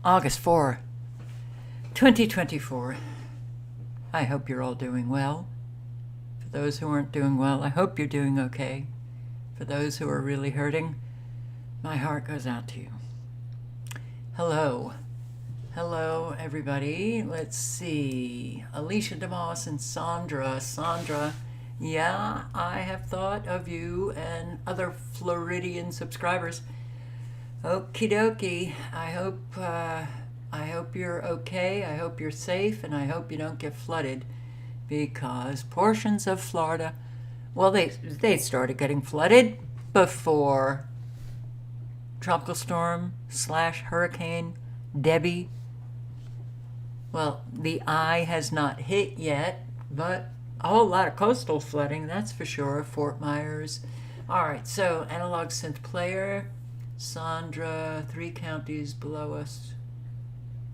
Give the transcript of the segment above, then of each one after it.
August 4, 2024. I hope you're all doing well. For those who aren't doing well, I hope you're doing okay. For those who are really hurting, my heart goes out to you. Hello. Hello, everybody. Let's see. Alicia DeMoss and Sandra. Sandra, yeah, I have thought of you and other Floridian subscribers. Okie dokie. I hope you're okay. I hope you're safe, and I hope you don't get flooded, because portions of Florida, well, they started getting flooded before tropical storm / hurricane Debby. Well, the eye has not hit yet, but a whole lot of coastal flooding, that's for sure. Fort Myers. All right, so analog synth player. Sandra, 3 counties below us.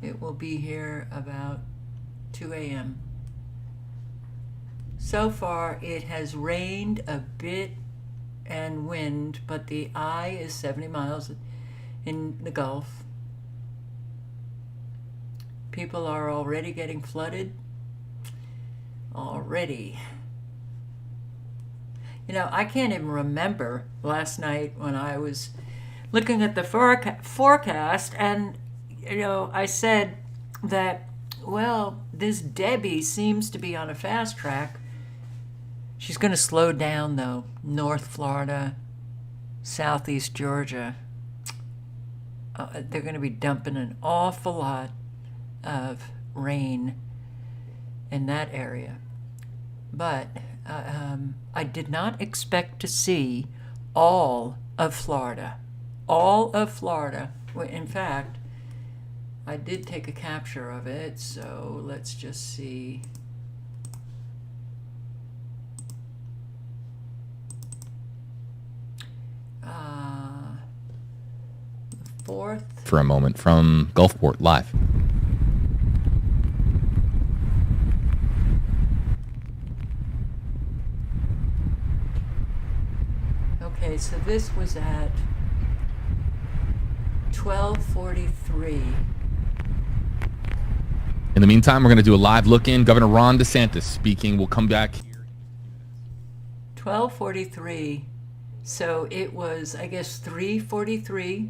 It will be here about 2 a.m. So far, it has rained a bit and wind, but the eye is 70 miles in the Gulf. People are already getting flooded. Already. You know, I can't even remember last night when I was looking at the forecast, and, you know, I said that, well, this Debby seems to be on a fast track. She's going to slow down, though. North Florida, southeast Georgia. They're going to be dumping an awful lot of rain in that area. But I did not expect to see all of Florida. All of Florida. In fact, I did take a capture of it, so let's just see. The 4th. For a moment from Gulfport Live. Okay, so this was at 12:43. In the meantime, we're going to do a live look-in. Governor Ron DeSantis speaking. We'll come back. 12:43. So it was, I guess, 3:43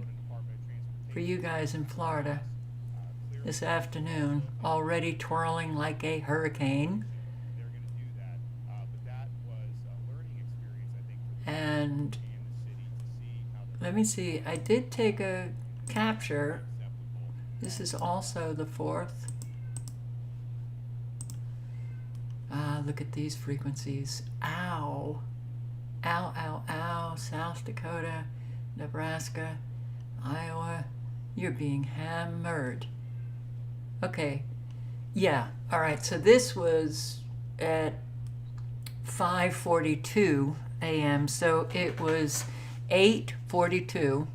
for you guys in Florida this afternoon. Already twirling like a hurricane. And let me see, I did take a capture. This is also the 4th. Look at these frequencies. Ow. Ow, ow, ow. South Dakota, Nebraska, Iowa. You're being hammered. Okay. Yeah. All right. So this was at 5:42 a.m. So it was 8:42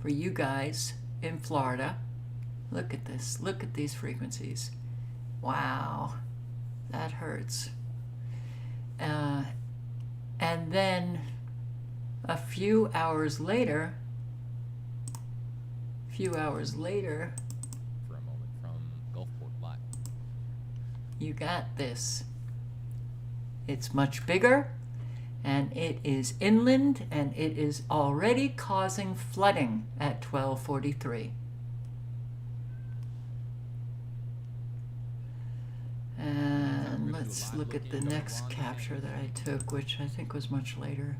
for you guys in Florida. Look at this. Look at these frequencies. Wow. That hurts. And then a few hours later, For a moment from Gulfport Live. You got this. It's much bigger, and it is inland, and it is already causing flooding at 12:43. And let's look at the next capture that I took, which I think was much later.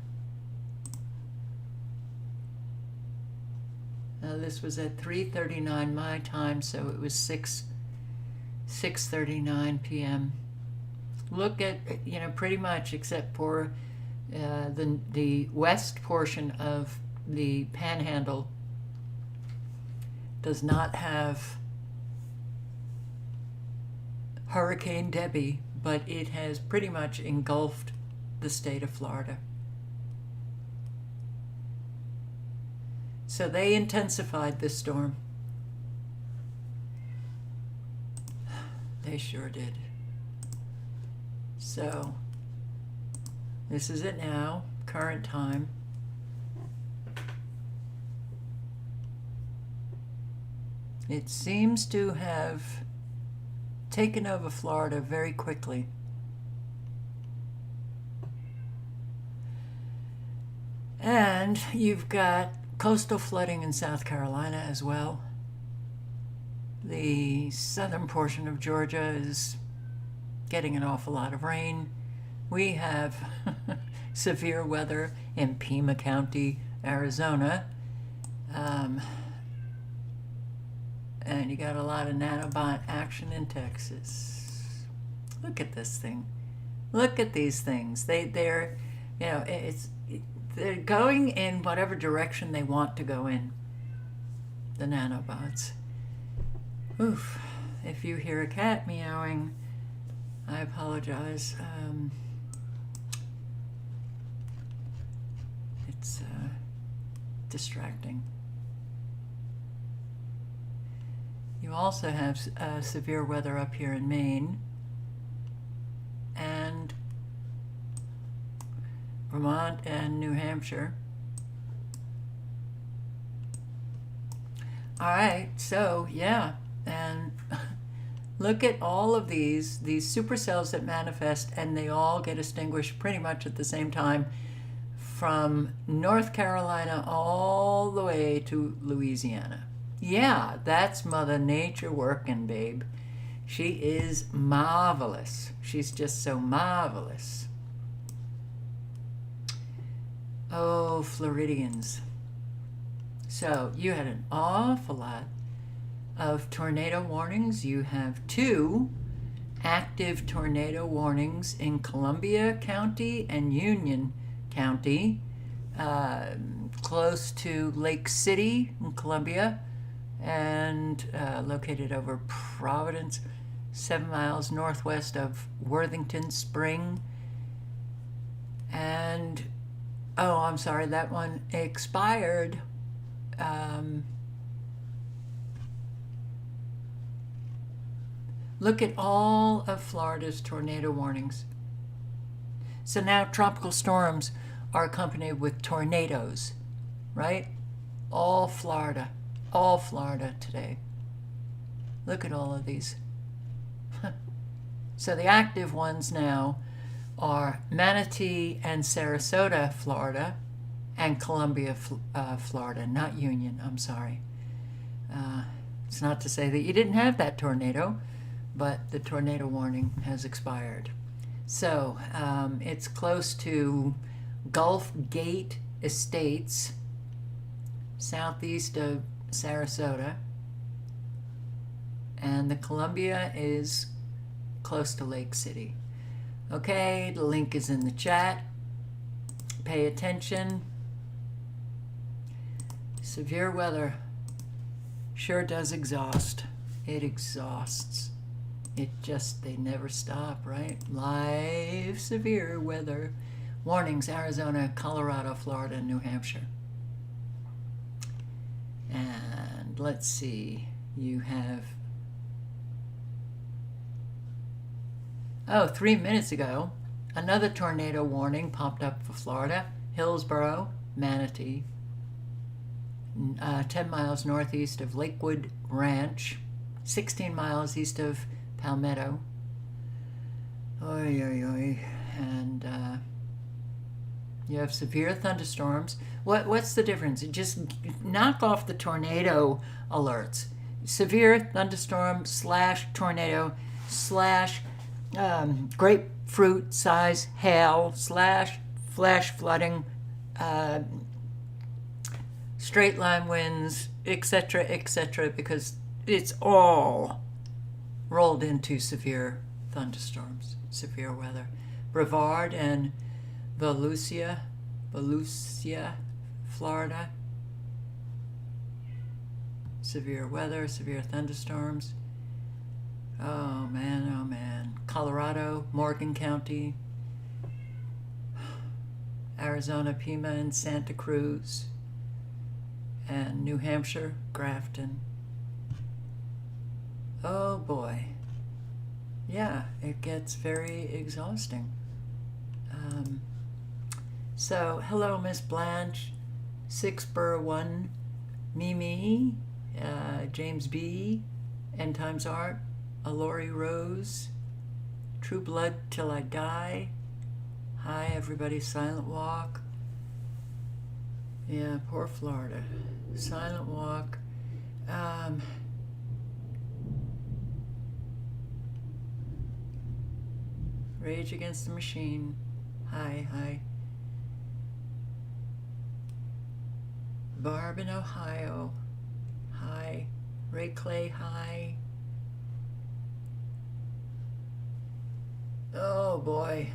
This was at 3:39 my time, so it was 6:39 p.m. Look at, you know, pretty much, except for the west portion of the Panhandle does not have Hurricane Debby, but it has pretty much engulfed the state of Florida. So they intensified this storm. They sure did. So this is it now, current time. It seems to have taken over Florida very quickly. And you've got coastal flooding in South Carolina as well. The southern portion of Georgia is getting an awful lot of rain. We have severe weather in Pima County, Arizona. And you got a lot of nanobot action in Texas. Look at this thing. Look at these things. They're going in whatever direction they want to go in. The nanobots. Oof. If you hear a cat meowing, I apologize. It's distracting. You also have severe weather up here in Maine and Vermont and New Hampshire. All right, so yeah, and look at all of these supercells that manifest, and they all get extinguished pretty much at the same time from North Carolina all the way to Louisiana. Yeah, that's Mother Nature working, babe. She is marvelous. She's just so marvelous. Oh, Floridians. So you had an awful lot of tornado warnings. You have 2 active tornado warnings in Columbia County and Union County, close to Lake City in Columbia, and located over Providence, 7 miles northwest of Worthington Spring. And, oh, I'm sorry, that one expired. Look at all of Florida's tornado warnings. So now tropical storms are accompanied with tornadoes, right? All Florida today. Look at all of these. So the active ones now are Manatee and Sarasota, Florida, and Columbia, Florida, not Union, I'm sorry. It's not to say that you didn't have that tornado, but the tornado warning has expired. So it's close to Gulf Gate Estates, southeast of Sarasota, and the Columbia is close to Lake City. Okay, the link is in the chat. Pay attention. Severe weather sure does exhaust. It exhausts. They never stop, right? Live severe weather warnings: Arizona, Colorado, Florida, and New Hampshire. And let's see, you have, 3 minutes ago, another tornado warning popped up for Florida: Hillsborough, Manatee, 10 miles northeast of Lakewood Ranch, 16 miles east of Palmetto. Oy, oy, oy. And you have severe thunderstorms. What's the difference? Just knock off the tornado alerts. Severe thunderstorm / tornado / grapefruit size hail / flash flooding, straight line winds, etc., because it's all rolled into severe thunderstorms, severe weather. Brevard and Volusia, Florida. Severe weather, severe thunderstorms. Oh man, oh man. Colorado, Morgan County, Arizona, Pima and Santa Cruz, and New Hampshire, Grafton. Oh boy. Yeah, it gets very exhausting. So, hello, Miss Blanche, 6 Burr 1, Mimi, James B., End Times Art, Alori Rose, True Blood Till I Die. Hi, everybody. Silent Walk. Yeah, poor Florida. Silent Walk. Rage Against the Machine. Hi. Barb in Ohio. Hi. Ray Clay. Hi. Oh boy.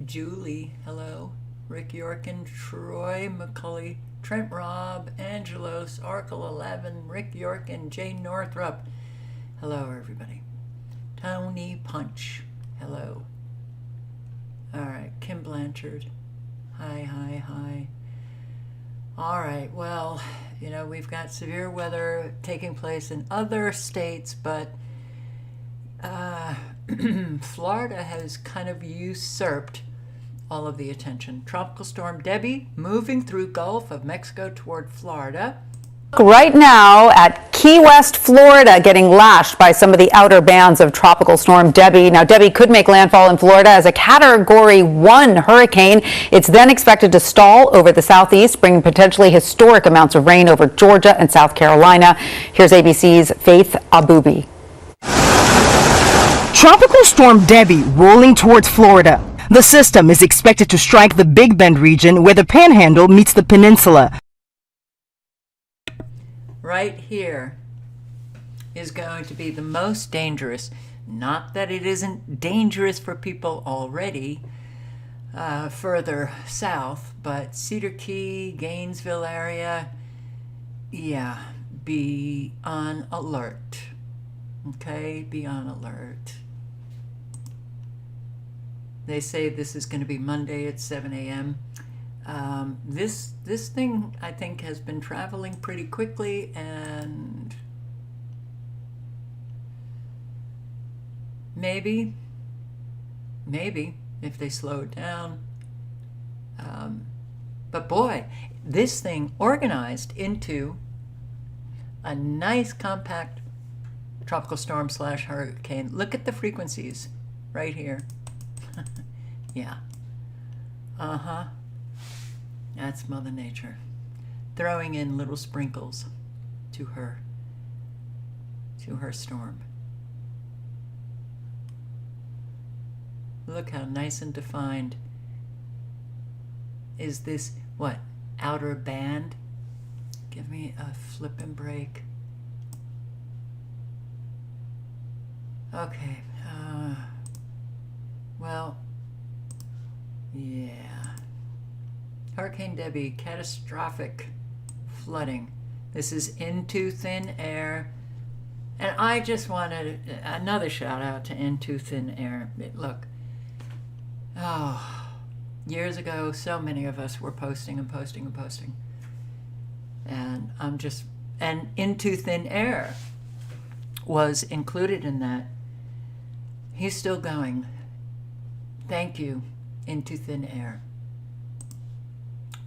Julie. Hello. Rick Yorkin. Troy McCulley. Trent Robb. Angelos. Arkle 11. Rick Yorkin. Jay Northrup. Hello, everybody. Tony Punch. Hello. All right, Kim Blanchard. Hi. All right, well, we've got severe weather taking place in other states, but Florida has kind of usurped all of the attention. Tropical storm Debby moving through Gulf of Mexico toward Florida. Right now at Key West, Florida, getting lashed by some of the outer bands of Tropical Storm Debby. Now, Debby could make landfall in Florida as a Category 1 hurricane. It's then expected to stall over the southeast, bringing potentially historic amounts of rain over Georgia and South Carolina. Here's ABC's Faith Abubi. Tropical Storm Debby rolling towards Florida. The system is expected to strike the Big Bend region where the Panhandle meets the peninsula. Right here is going to be the most dangerous. Not that it isn't dangerous for people already further south, but Cedar Key, Gainesville area, yeah, be on alert. Okay, be on alert. They say this is going to be Monday at 7 a.m. This thing, I think, has been traveling pretty quickly, and maybe if they slow it down. But boy, this thing organized into a nice compact tropical storm / hurricane. Look at the frequencies right here. Yeah. That's Mother Nature throwing in little sprinkles to her storm. Look how nice and defined is this, what, outer band? Give me a flippin' break. Okay, well, yeah. Hurricane Debby, catastrophic flooding. This is into thin air. And I just wanted another shout out to Into Thin Air. Look, years ago, so many of us were posting. And and Into Thin Air was included in that. He's still going. Thank you, Into Thin Air.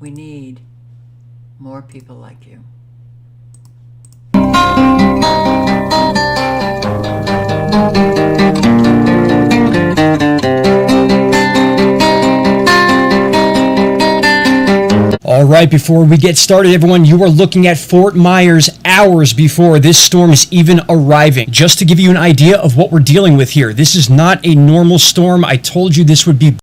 We need more people like you. All right, before we get started, everyone, you are looking at Fort Myers hours before this storm is even arriving. Just to give you an idea of what we're dealing with here, this is not a normal storm. I told you this would be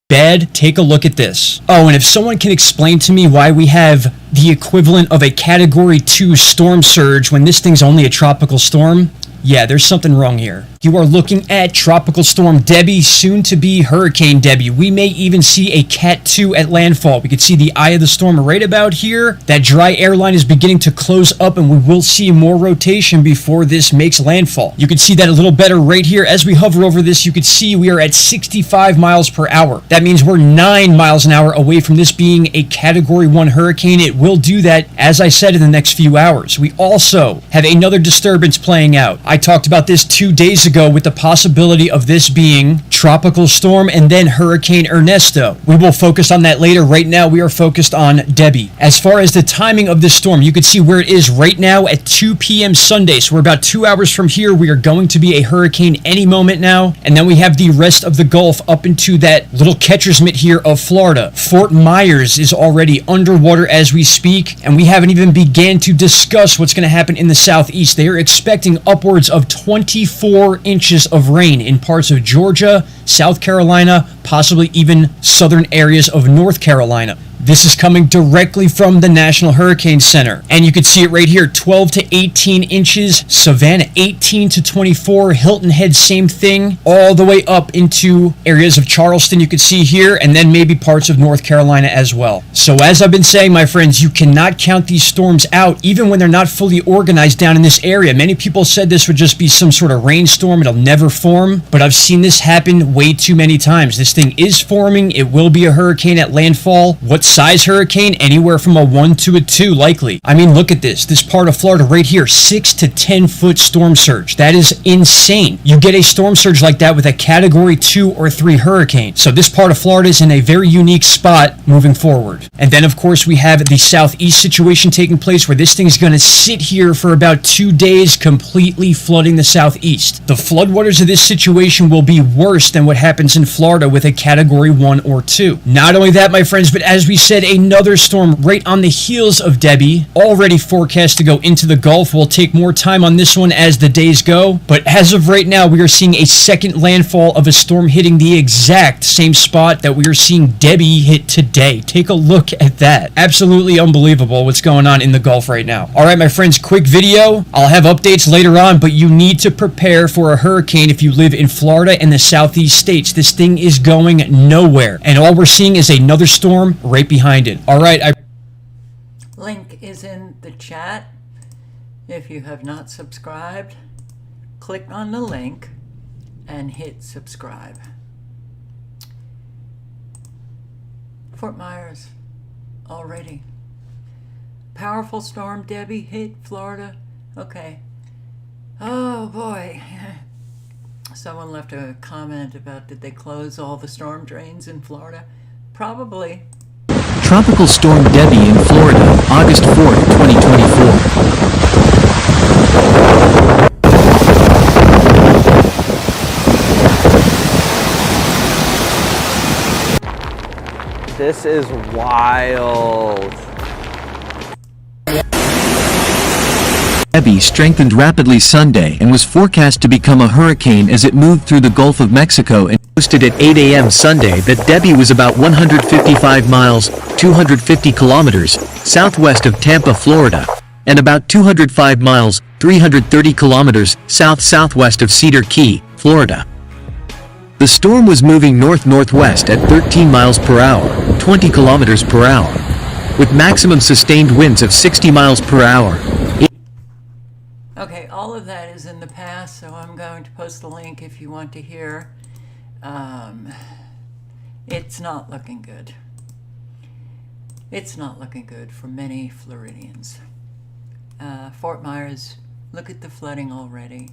bad. Take a look at this. Oh, and if someone can explain to me why we have the equivalent of a Category 2 storm surge when this thing's only a tropical storm, yeah, there's something wrong here. You are looking at Tropical Storm Debby, soon to be Hurricane Debby. We may even see a Cat 2 at landfall. We can see the eye of the storm right about here. That dry air line is beginning to close up, and we will see more rotation before this makes landfall. You can see that a little better right here. As we hover over this, you can see we are at 65 miles per hour. That means we're 9 miles an hour away from this being a Category 1 hurricane. It will do that, as I said, in the next few hours. We also have another disturbance playing out. I talked about this 2 days ago. ago with the possibility of this being Tropical Storm and then Hurricane Ernesto. We will focus on that later. Right now, we are focused on Debby. As far as the timing of this storm, you can see where it is right now at 2 p.m. Sunday. So we're about 2 hours from here. We are going to be a hurricane any moment now. And then we have the rest of the Gulf up into that little catcher's mitt here of Florida. Fort Myers is already underwater as we speak, and we haven't even began to discuss what's going to happen in the southeast. They are expecting upwards of 24 inches of rain in parts of Georgia, South Carolina, possibly even southern areas of North Carolina. This is coming directly from the National Hurricane Center. And you can see it right here, 12 to 18 inches. Savannah, 18 to 24. Hilton Head, same thing. All the way up into areas of Charleston, you can see here, and then maybe parts of North Carolina as well. So as I've been saying, my friends, you cannot count these storms out, even when they're not fully organized down in this area. Many people said this would just be some sort of rainstorm. It'll never form. But I've seen this happen way too many times. This thing is forming. It will be a hurricane at landfall. What size hurricane? Anywhere from a 1 to a 2 likely. I mean, look at this part of Florida right here, 6 to 10 foot storm surge. That is insane. You get a storm surge like that with a category 2 or 3 hurricane. So this part of Florida is in a very unique spot moving forward. And then of course we have the southeast situation taking place where this thing's going to sit here for about 2 days, completely flooding the southeast. The floodwaters of this situation will be worse than what happens in Florida with a category 1 or 2. Not only that, my friends, but as we said, another storm right on the heels of Debby, already forecast to go into the Gulf. We'll take more time on this one as the days go, but as of right now, we are seeing a second landfall of a storm hitting the exact same spot that we are seeing Debby hit today. Take a look at that. Absolutely unbelievable what's going on in the Gulf right now. All right, my friends, quick video. I'll have updates later on, but you need to prepare for a hurricane if you live in Florida and the southeast states. This thing is going nowhere, and all we're seeing is another storm right behind it. All right. Link is in the chat. If you have not subscribed, click on the link and hit subscribe. Fort Myers already. Powerful storm Debby hit Florida. Okay. Oh boy. Someone left a comment about did they close all the storm drains in Florida? Probably. Tropical Storm Debby in Florida, August 4th, 2024. This is wild. Debby strengthened rapidly Sunday and was forecast to become a hurricane as it moved through the Gulf of Mexico and posted at 8 a.m. Sunday that Debby was about 155 miles, 250 kilometers, southwest of Tampa, Florida, and about 205 miles, 330 kilometers, south-southwest of Cedar Key, Florida. The storm was moving north-northwest at 13 miles per hour, 20 kilometers per hour, with maximum sustained winds of 60 miles per hour. Okay, all of that is in the past, so I'm going to post the link if you want to hear. It's not looking good. It's not looking good for many Floridians. Fort Myers, look at the flooding already.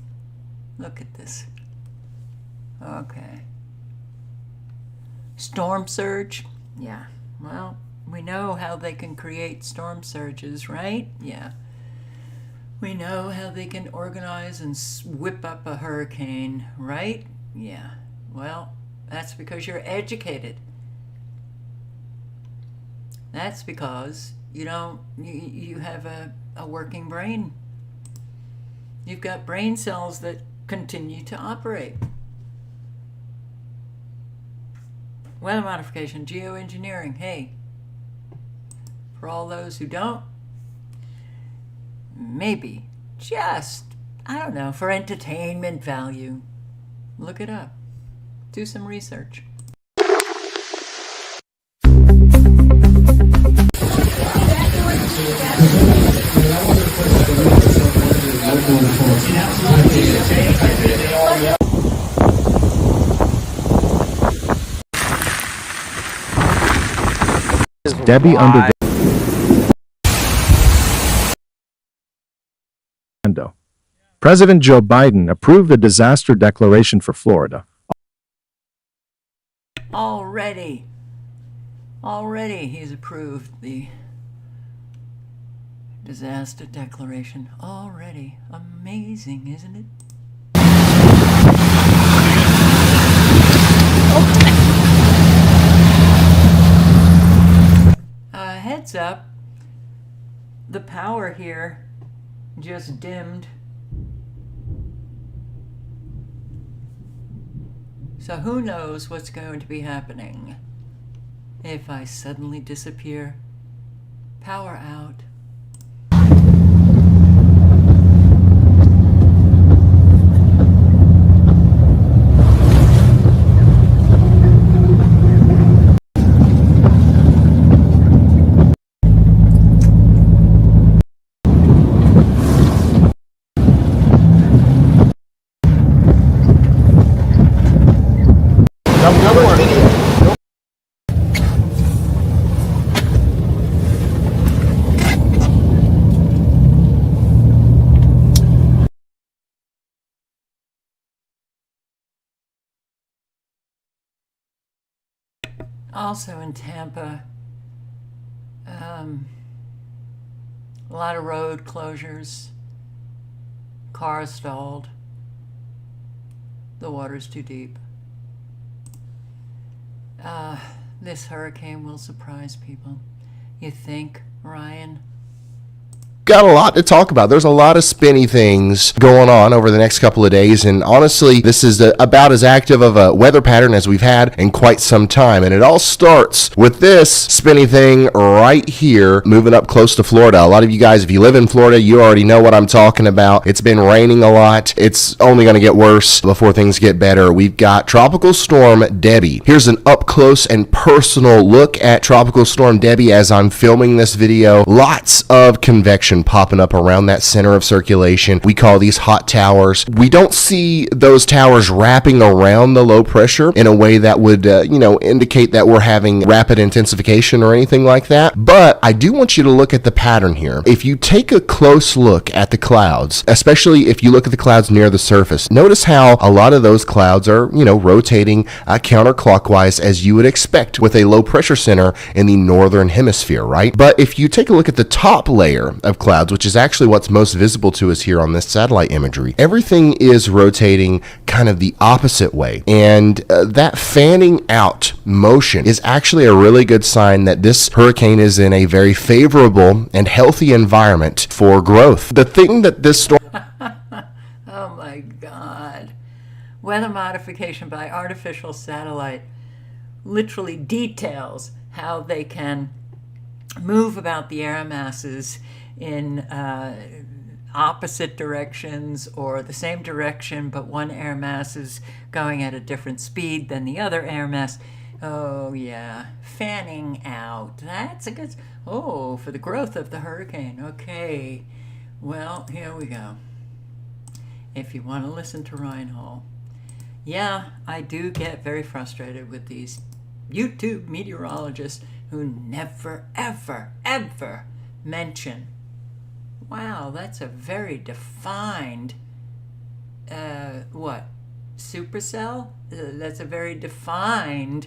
Look at this. Okay. Storm surge? Yeah. Well, we know how they can create storm surges, right? Yeah. We know how they can organize and whip up a hurricane, right? Yeah. Well, that's because you're educated. That's because you have a working brain. You've got brain cells that continue to operate. Weather modification, geoengineering, hey. For all those who don't, maybe, just, I don't know, for entertainment value, look it up. Do some research. Debby under the President Joe Biden approved a disaster declaration for Florida. Already he's approved the disaster declaration. Already. Amazing, isn't it? Heads up, the power here just dimmed. So who knows what's going to be happening if I suddenly disappear. Power out. Also in Tampa, a lot of road closures, cars stalled, the water's too deep. This hurricane will surprise people. You think, Ryan? Got a lot to talk about. There's a lot of spinny things going on over the next couple of days, and honestly, this is about as active of a weather pattern as we've had in quite some time. And it all starts with this spinny thing right here, moving up close to Florida. A lot of you guys, if you live in Florida, you already know what I'm talking about. It's been raining a lot. It's only going to get worse before things get better. We've got Tropical Storm Debby. Here's an up close and personal look at Tropical Storm Debby as I'm filming this video. Lots of convection popping up around that center of circulation. We call these hot towers. We don't see those towers wrapping around the low pressure in a way that would, indicate that we're having rapid intensification or anything like that. But I do want you to look at the pattern here. If you take a close look at the clouds, especially if you look at the clouds near the surface, notice how a lot of those clouds are, rotating counterclockwise as you would expect with a low pressure center in the northern hemisphere, right? But if you take a look at the top layer of clouds, which is actually what's most visible to us here on this satellite imagery, everything is rotating kind of the opposite way. And that fanning out motion is actually a really good sign that this hurricane is in a very favorable and healthy environment for growth. The thing that this storm... Oh my God. Weather modification by artificial satellite literally details how they can move about the air masses in opposite directions or the same direction, but one air mass is going at a different speed than the other air mass. Oh yeah, fanning out. That's a good... Oh, for the growth of the hurricane. Okay, well, here we go. If you want to listen to Ryan Hall. Yeah, I do get very frustrated with these YouTube meteorologists who never, ever, ever mention, wow, that's a very defined, supercell? That's a very defined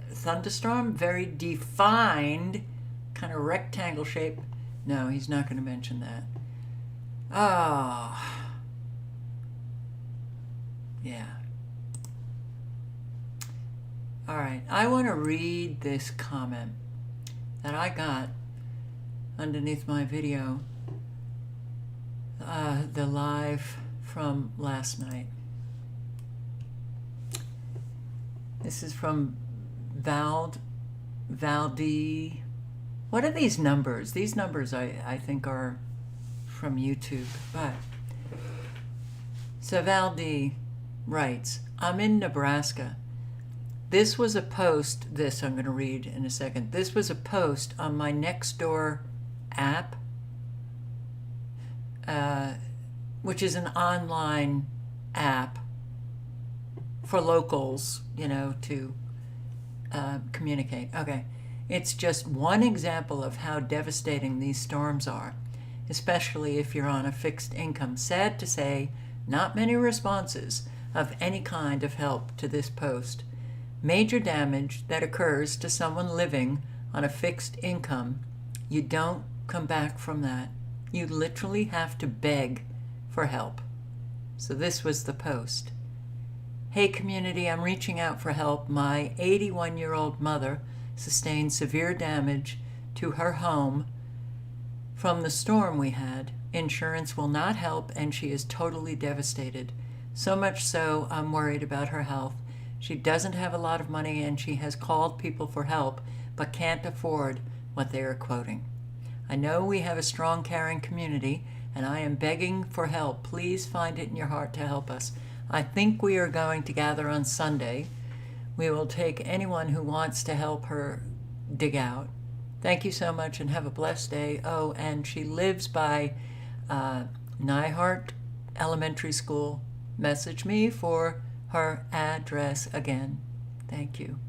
thunderstorm, very defined kind of rectangle shape. No, he's not going to mention that. Oh, yeah. All right, I want to read this comment that I got underneath my video, the live from last night. This is from Valdi. What are these numbers? These numbers I think are from YouTube, but so Valdi writes, I'm in Nebraska. This was a post, this I'm going to read in a second. This was a post on my Nextdoor app, which is an online app for locals, to communicate. Okay, it's just one example of how devastating these storms are. especially if you're on a fixed income. Sad to say, not many responses of any kind of help to this post. Major damage that occurs to someone living on a fixed income, you don't come back from that. You literally have to beg for help. So this was the post. Hey community, I'm reaching out for help. My 81-year-old mother sustained severe damage to her home from the storm we had. Insurance will not help and she is totally devastated. So much so, I'm worried about her health. She doesn't have a lot of money and she has called people for help, but can't afford what they are quoting. I know we have a strong, caring community, and I am begging for help. Please find it in your heart to help us. I think we are going to gather on Sunday. We will take anyone who wants to help her dig out. Thank you so much and have a blessed day. Oh, and she lives by Nyhart Elementary School. Message me for her address again. Thank you.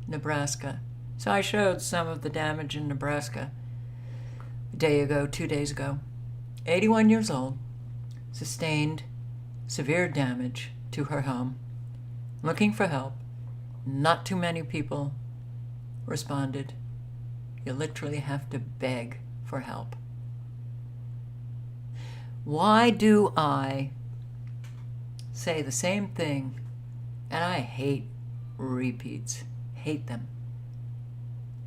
Nebraska. So I showed some of the damage in Nebraska a day ago, 2 days ago. 81 years old, sustained severe damage to her home, looking for help. Not too many people responded. You literally have to beg for help. Why do I say the same thing? And I hate repeats, hate them,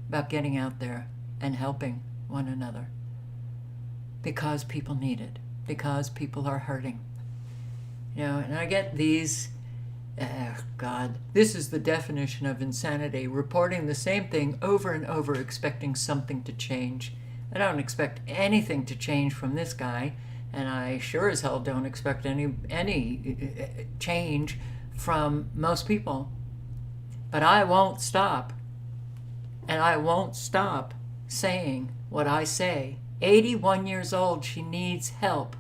about getting out there and helping one another. Because people need it, because people are hurting. You know, and I get these, God, this is the definition of insanity, reporting the same thing over and over, expecting something to change. I don't expect anything to change from this guy, and I sure as hell don't expect any change from most people. But I won't stop, and I won't stop saying what I say. 81 years old, she needs help.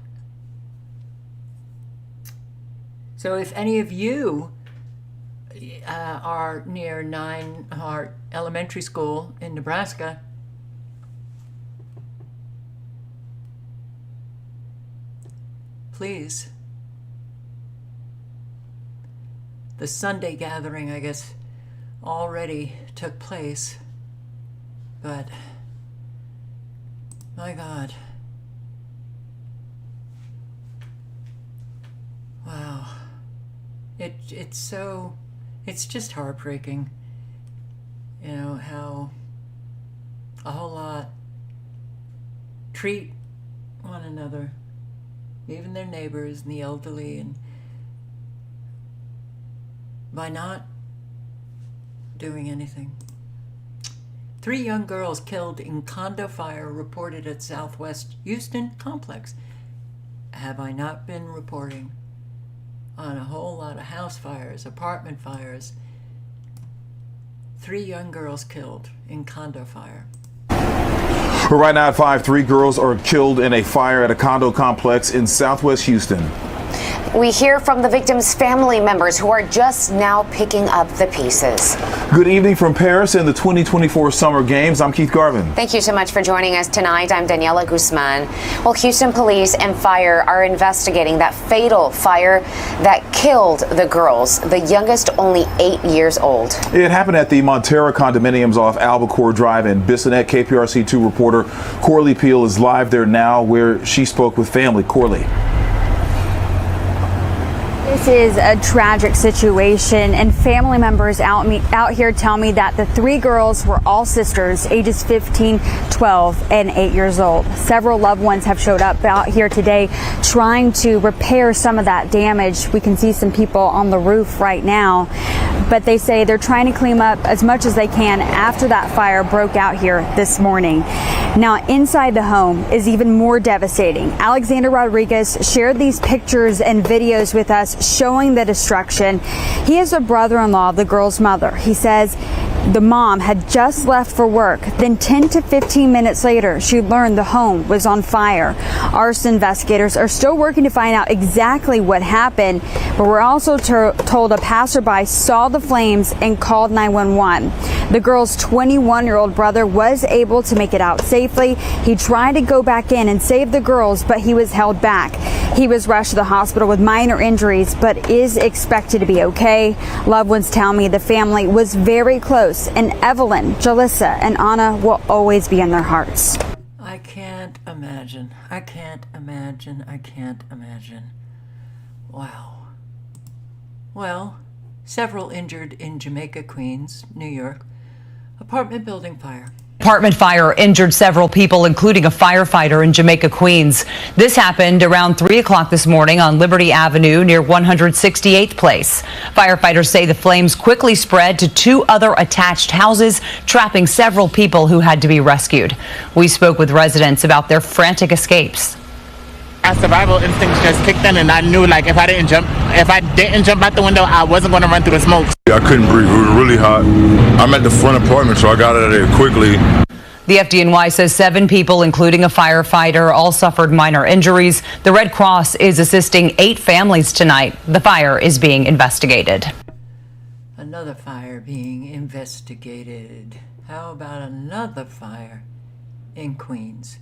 So if any of you are near Nyhart Elementary School in Nebraska, please. The Sunday gathering, I guess, already took place, but my God. Wow. It's just heartbreaking, you know, how a whole lot treat one another, even their neighbors and the elderly, and by not doing anything. 3 young girls killed in condo fire reported at Southwest Houston complex. Have I not been reporting on a whole lot of house fires, apartment fires? 3 young girls killed in condo fire. Well, right now at 5, 3 girls are killed in a fire at a condo complex in Southwest Houston. We hear from the victims' family members who are just now picking up the pieces. Good evening from Paris in the 2024 Summer Games. I'm Keith Garvin. Thank you so much for joining us tonight. I'm Daniela Guzman. Well, Houston police and fire are investigating that fatal fire that killed the girls, the youngest only 8 years old. It happened at the Montera condominiums off Albacore Drive in Bissonnette. KPRC2 reporter Corley Peel is live there now where she spoke with family. Corley. This is a tragic situation, and family members out here tell me that the 3 girls were all sisters, ages 15, 12, and 8 years old. Several loved ones have showed up out here today trying to repair some of that damage. We can see some people on the roof right now, but they say they're trying to clean up as much as they can after that fire broke out here this morning. Now, inside the home is even more devastating. Alexander Rodriguez shared these pictures and videos with us showing the destruction. He is a brother-in-law of the girl's mother. He says The mom had just left for work. Then 10 to 15 minutes later, she learned the home was on fire. Arson investigators are still working to find out exactly what happened, but we're also told a passerby saw the flames and called 911. The girl's 21-year-old brother was able to make it out safely. He tried to go back in and save the girls, but he was held back. He was rushed to the hospital with minor injuries, but is expected to be okay. Loved ones tell me the family was very close, and Evelyn, Jalissa, and Anna will always be in their hearts. I can't imagine. I can't imagine. I can't imagine. Wow. Well, several injured in Jamaica, Queens, New York. Apartment building fire. Apartment fire injured several people, including a firefighter in Jamaica, Queens. This happened around 3 o'clock this morning on Liberty Avenue near 168th Place. Firefighters say the flames quickly spread to 2 other attached houses, trapping several people who had to be rescued. We spoke with residents about their frantic escapes. My survival instincts just kicked in, and I knew, like, if I didn't jump out the window, I wasn't going to run through the smoke. I couldn't breathe. It was really hot. I'm at the front apartment, so I got out of there quickly. The FDNY says 7 people, including a firefighter, all suffered minor injuries. The Red Cross is assisting 8 families tonight. The fire is being investigated. Another fire being investigated. How about another fire in Queens?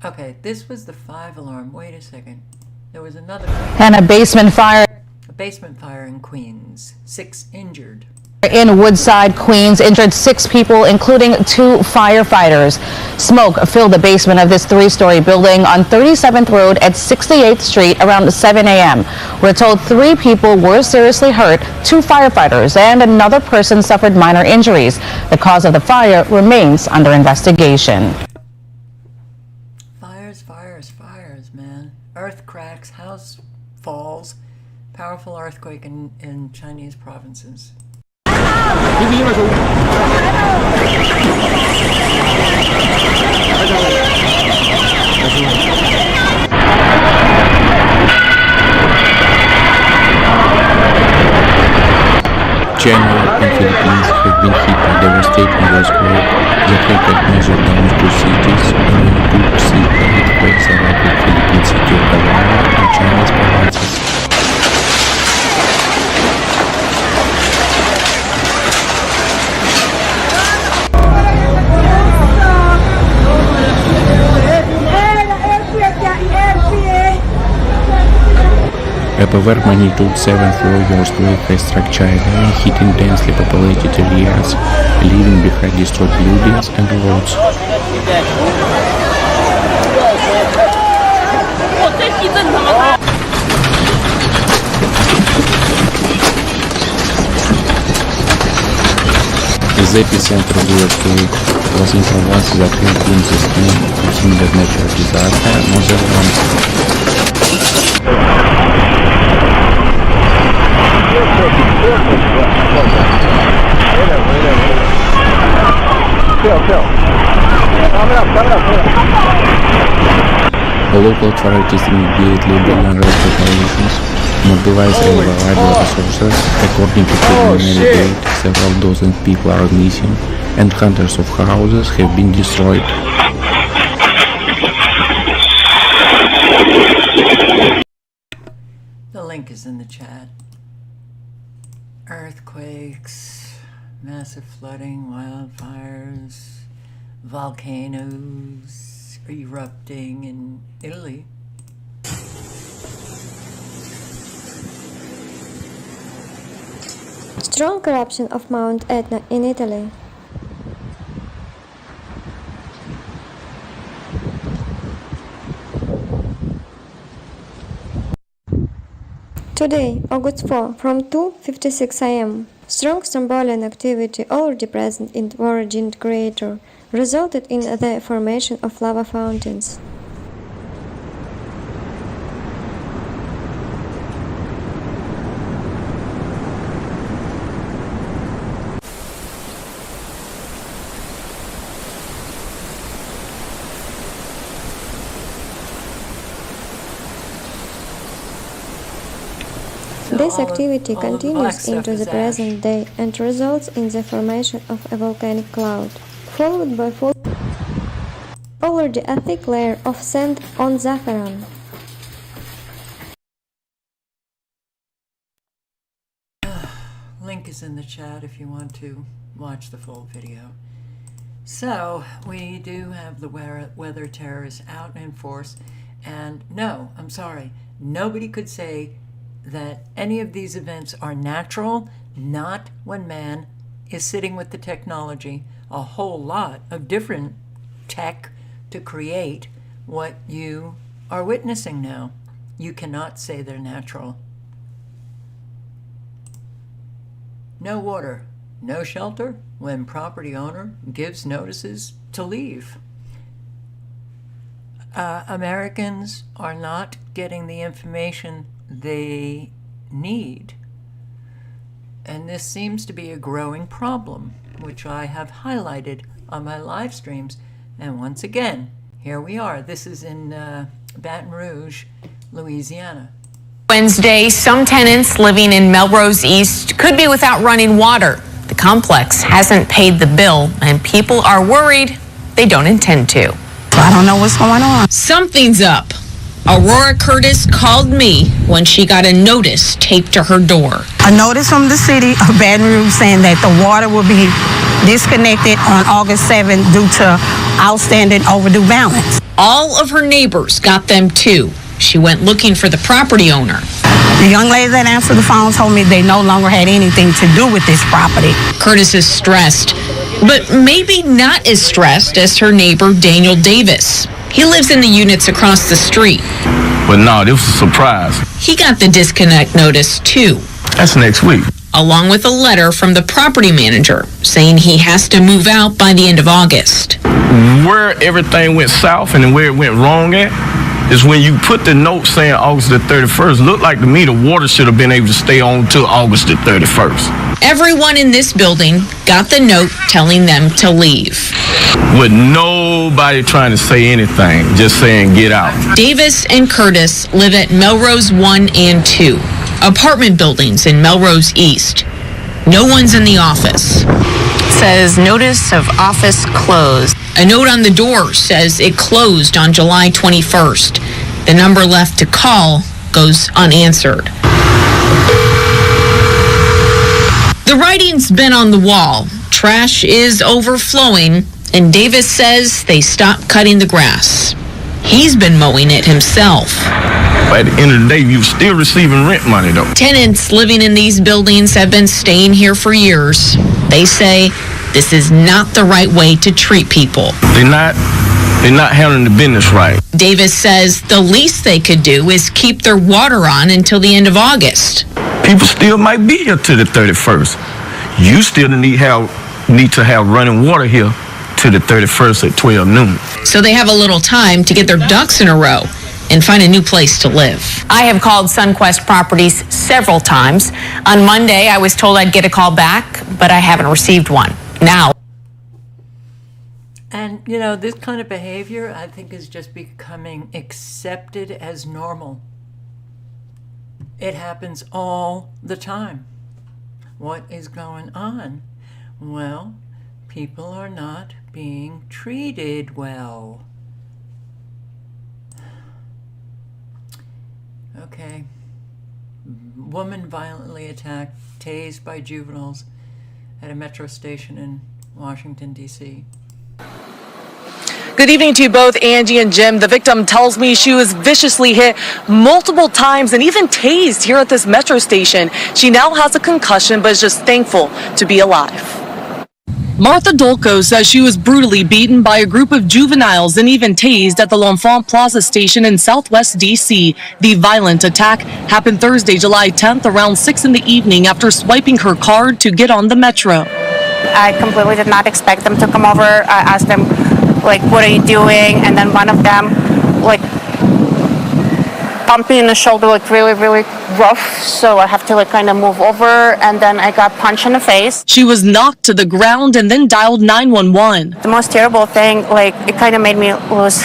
Okay, this was the 5 alarm. Wait a second. There was another fire. And a basement fire. A basement fire in Queens. 6 injured. In Woodside, Queens, injured 6 people, including 2 firefighters. Smoke filled the basement of this 3-story building on 37th Road at 68th Street around 7 a.m. We're told 3 people were seriously hurt, 2 firefighters, and another person suffered minor injuries. The cause of the fire remains under investigation. Fires, man. Earth cracks, house falls, powerful earthquake in Chinese provinces. China and Philippines have been hit by devastating earthquake that have measured down to cities. Good see the earthquakes are like the Philippines secured the wire and China's provinces. A power magnitude 7th earthquake has struck China and hit densely populated areas, leaving behind destroyed buildings and roads. The epicenter of the earthquake was in provinces that have been sustained to similar natural disaster more than once. Local authorities immediately began rescue operations, mobilized and reliable resources. According to preliminary data, several dozen people are missing and hundreds of houses have been destroyed. The link is in the chat. Earthquakes, massive flooding, wildfires, volcanoes erupting in Italy. Strong eruption of Mount Etna in Italy. Today, August 4, from 2:56 am, strong Strombolian activity already present in the origin crater resulted in the formation of lava fountains. This activity continues into the present day and results in the formation of a volcanic cloud, followed by already a thick layer of sand on saffron. Link is in the chat if you want to watch the full video. So, we do have the weather terrors out in force, and no, I'm sorry, nobody could say that any of these events are natural, not when man is sitting with the technology, a whole lot of different tech to create what you are witnessing now. You cannot say they're natural. No water, no shelter when property owner gives notices to leave. Americans are not getting the information they need. And this seems to be a growing problem, which I have highlighted on my live streams. And once again, here we are. This is in Baton Rouge, Louisiana. Wednesday, some tenants living in Melrose East could be without running water. The complex hasn't paid the bill, and people are worried they don't intend to. I don't know what's going on. Something's up. Aurora Curtis called me when she got a notice taped to her door. A notice from the city of Baton Rouge saying that the water will be disconnected on August 7th due to outstanding overdue balance. All of her neighbors got them too. She went looking for the property owner. The young lady that answered the phone told me they no longer had anything to do with this property. Curtis is stressed, but maybe not as stressed as her neighbor Daniel Davis. He lives in the units across the street. But no, this was a surprise. He got the disconnect notice too. That's next week. Along with a letter from the property manager saying he has to move out by the end of August. Where everything went south and where it went wrong at is when you put the note saying August the 31st. Looked like to me the water should have been able to stay on till August the 31st. Everyone in this building got the note telling them to leave. With nobody trying to say anything, just saying get out. Davis and Curtis live at Melrose 1 and 2, apartment buildings in Melrose East. No one's in the office. Says notice of office closed. A note on the door says it closed on July 21st. The number left to call goes unanswered. The writing's been on the wall. Trash is overflowing, and Davis says they stopped cutting the grass. He's been mowing it himself. But at the end of the day, you're still receiving rent money, though. Tenants living in these buildings have been staying here for years. They say this is not the right way to treat people. They're not handling the business right. Davis says the least they could do is keep their water on until the end of August. People still might be here to the 31st. You still need to have running water here to the 31st at 12 noon. So they have a little time to get their ducks in a row and find a new place to live. I have called SunQuest Properties several times. On Monday, I was told I'd get a call back, but I haven't received one. Now. And, you know, this kind of behavior, I think, is just becoming accepted as normal. It happens all the time. What is going on? Well, people are not being treated well. Okay. Woman violently attacked, tased by juveniles at a metro station in Washington, D.C. Good evening to you both, Angie and Jim. The victim tells me she was viciously hit multiple times and even tased here at this metro station. She now has a concussion, but is just thankful to be alive. Martha Dolko says she was brutally beaten by a group of juveniles and even tased at the L'Enfant Plaza station in Southwest D.C. The violent attack happened Thursday, July 10th around 6 in the evening after swiping her card to get on the metro. I completely did not expect them to come over. I asked them, like, what are you doing? And then one of them, like, bumped me in the shoulder, like, really, really rough. So I have to, like, kind of move over. And then I got punched in the face. She was knocked to the ground and then dialed 911. The most terrible thing, like, it kind of made me lose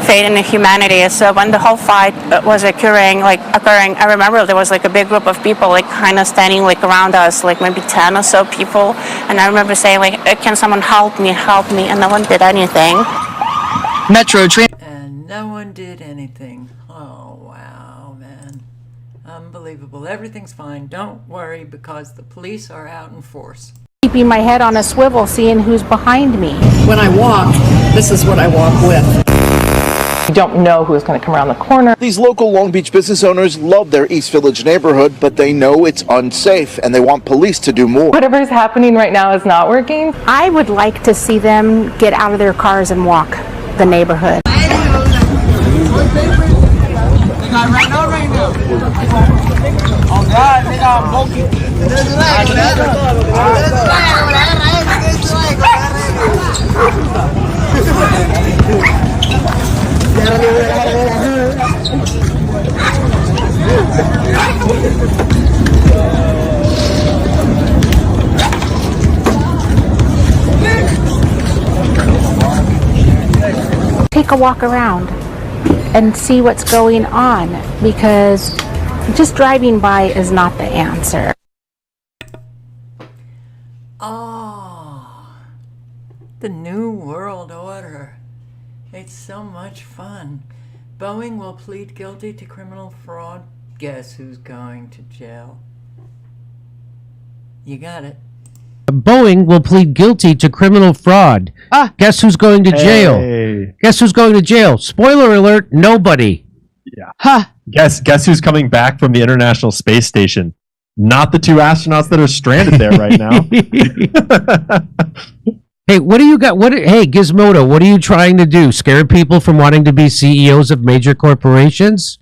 faith in humanity. So when the whole fight was occurring, I remember there was like a big group of people like kind of standing like around us, like maybe 10 or so people. And I remember saying like, can someone help me? And no one did anything. Metro train. And no one did anything. Oh, wow, man. Unbelievable. Everything's fine. Don't worry, because the police are out in force. Keeping my head on a swivel, seeing who's behind me. When I walk, this is what I walk with. You don't know who's going to come around the corner. These local Long Beach business owners love their East Village neighborhood, but they know it's unsafe and they want police to do more. Whatever is happening right now is not working. I would like to see them get out of their cars and walk the neighborhood. Oh God, they got bulky. Take a walk around and see what's going on, because just driving by is not the answer. Oh, the New World Order. It's so much fun. Boeing will plead guilty to criminal fraud. Guess who's going to jail? You got it. Boeing will plead guilty to criminal fraud. Guess who's going to jail? Hey. Guess who's going to jail? Spoiler alert, nobody. Yeah. Guess who's coming back from the International Space Station? Not the two astronauts that are stranded there right now. Hey, what do you got? Hey, Gizmodo, what are you trying to do? Scare people from wanting to be CEOs of major corporations?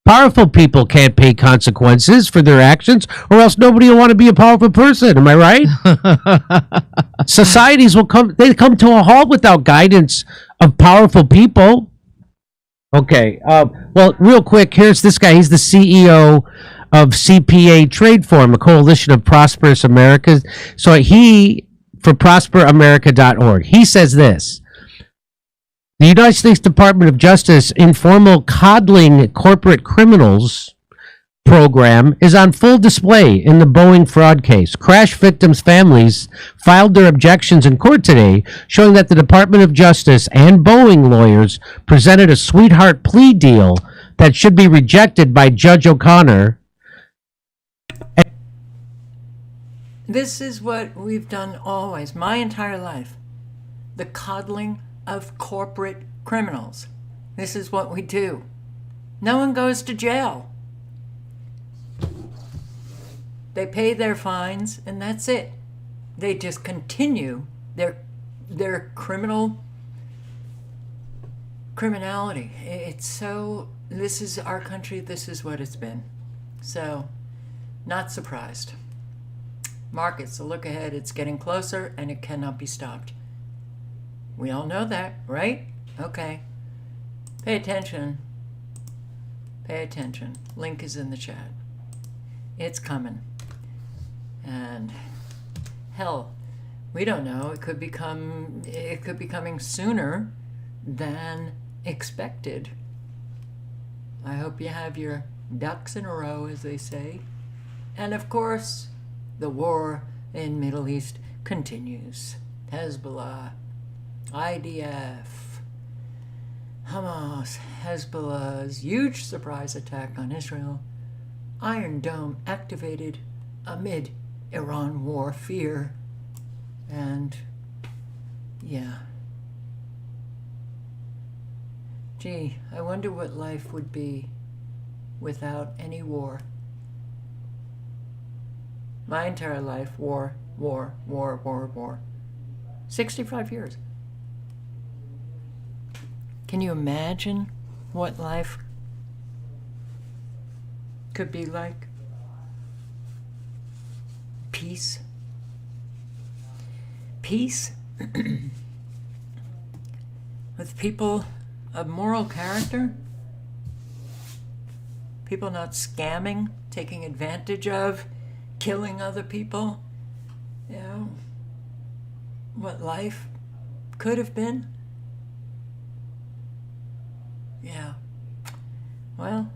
Powerful people can't pay consequences for their actions, or else nobody will want to be a powerful person. Am I right? Societies will come to a halt without guidance of powerful people. Okay. Well, real quick, here's this guy. He's the CEO of CPA Trade Forum, a coalition of prosperous Americas. So for prosperamerica.org, he says this: the United States Department of Justice informal coddling corporate criminals program is on full display in the Boeing fraud case. Crash victims' families filed their objections in court today, showing that the Department of Justice and Boeing lawyers presented a sweetheart plea deal that should be rejected by Judge O'Connor. This is what we've done always, my entire life. The coddling of corporate criminals. This is what we do. No one goes to jail. They pay their fines, and that's it. They just continue their criminality. This is our country, this is what it's been. So, not surprised. Markets, a look ahead, it's getting closer, and it cannot be stopped. We all know that, right? Okay. Pay attention. Pay attention. Link is in the chat. It's coming. And hell, we don't know. It could be coming sooner than expected. I hope you have your ducks in a row, as they say. And of course, the war in Middle East continues. Hezbollah, IDF, Hamas, Hezbollah's huge surprise attack on Israel, Iron Dome activated amid Iran war fear, and yeah. Gee, I wonder what life would be without any war. My entire life, war. 65 years. Can you imagine what life could be like? Peace. Peace with people of moral character. People not scamming, taking advantage of, killing other people. You know, what life could have been. well,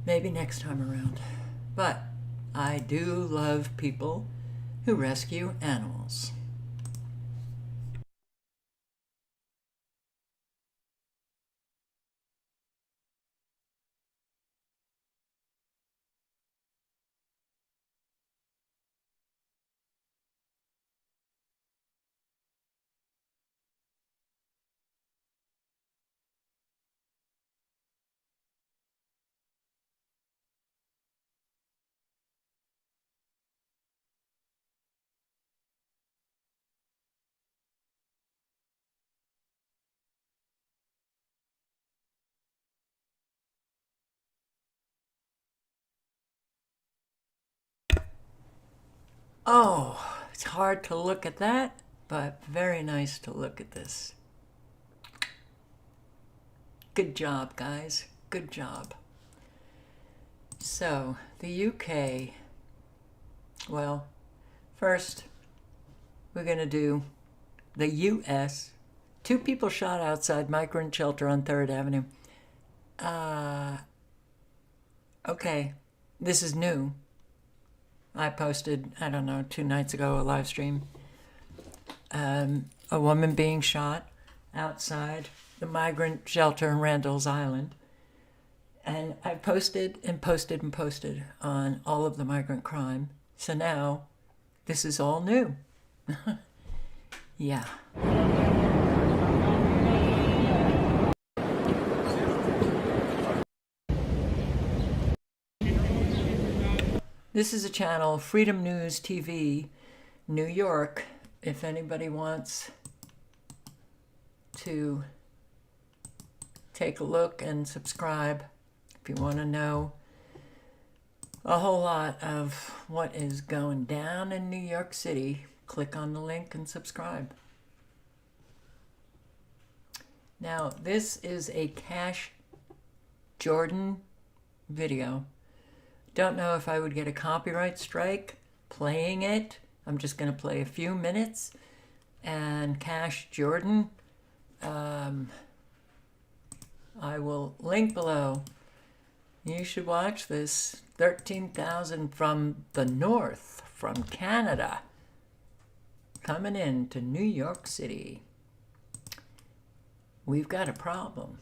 maybe next time around. But I do love people who rescue animals. Oh, it's hard to look at that, but very nice to look at this. Good job, guys. Good job. So, the UK, well, first, we're going to do the US. 2 people shot outside migrant shelter on 3rd Avenue. Okay, this is new. I posted, I don't know, 2 nights ago, a live stream. A woman being shot outside the migrant shelter in Randall's Island. And I posted and posted and posted on all of the migrant crime. So now, this is all new. Yeah. This is a channel, Freedom News TV, New York. If anybody wants to take a look and subscribe, if you want to know a whole lot of what is going down in New York City, click on the link and subscribe. Now, this is a Cash Jordan video. Don't know if I would get a copyright strike playing it. I'm just going to play a few minutes. And Cash Jordan, I will link below. You should watch this. 13,000 from the north, from Canada, coming into New York City. We've got a problem.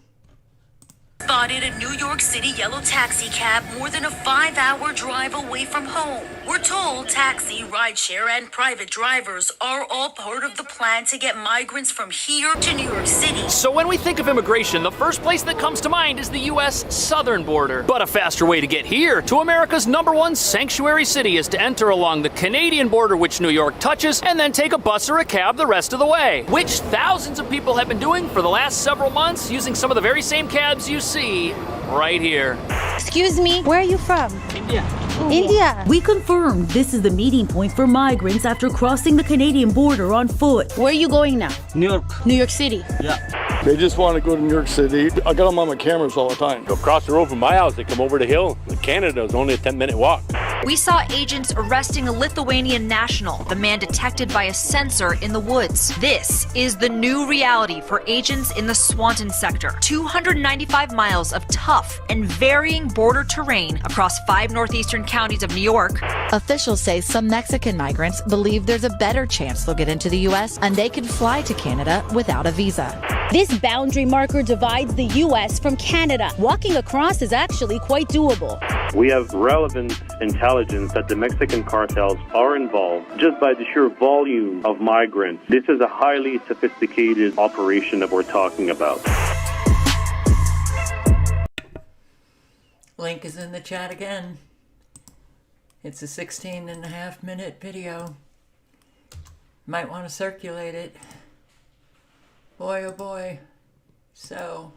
Spotted a New York City yellow taxi cab more than a 5-hour drive away from home. We're told taxi, rideshare, and private drivers are all part of the plan to get migrants from here to New York City. So when we think of immigration, the first place that comes to mind is the U.S. southern border. But a faster way to get here to America's #1 sanctuary city is to enter along the Canadian border, which New York touches, and then take a bus or a cab the rest of the way, which thousands of people have been doing for the last several months, using some of the very same cabs you see right here. Excuse me, where are you from? India. India. We confirmed this is the meeting point for migrants after crossing the Canadian border on foot. Where are you going now? New York. New York City. Yeah. They just want to go to New York City. I got them on my cameras all the time. Go across the road from my house, they come over the hill. Canada is only a 10-minute walk. We saw agents arresting a Lithuanian national, the man detected by a sensor in the woods. This is the new reality for agents in the Swanton sector. 295 miles of tough and varying border terrain across 5 northeastern counties of New York. Officials say some Mexican migrants believe there's a better chance they'll get into the U.S. and they can fly to Canada without a visa. This boundary marker divides the U.S. from Canada. Walking across is actually quite doable. We have relevant intelligence that the Mexican cartels are involved just by the sheer volume of migrants. This is a highly sophisticated operation that we're talking about. Link is in the chat again. It's a 16.5-minute video. Might want to circulate it. Boy, oh boy. So,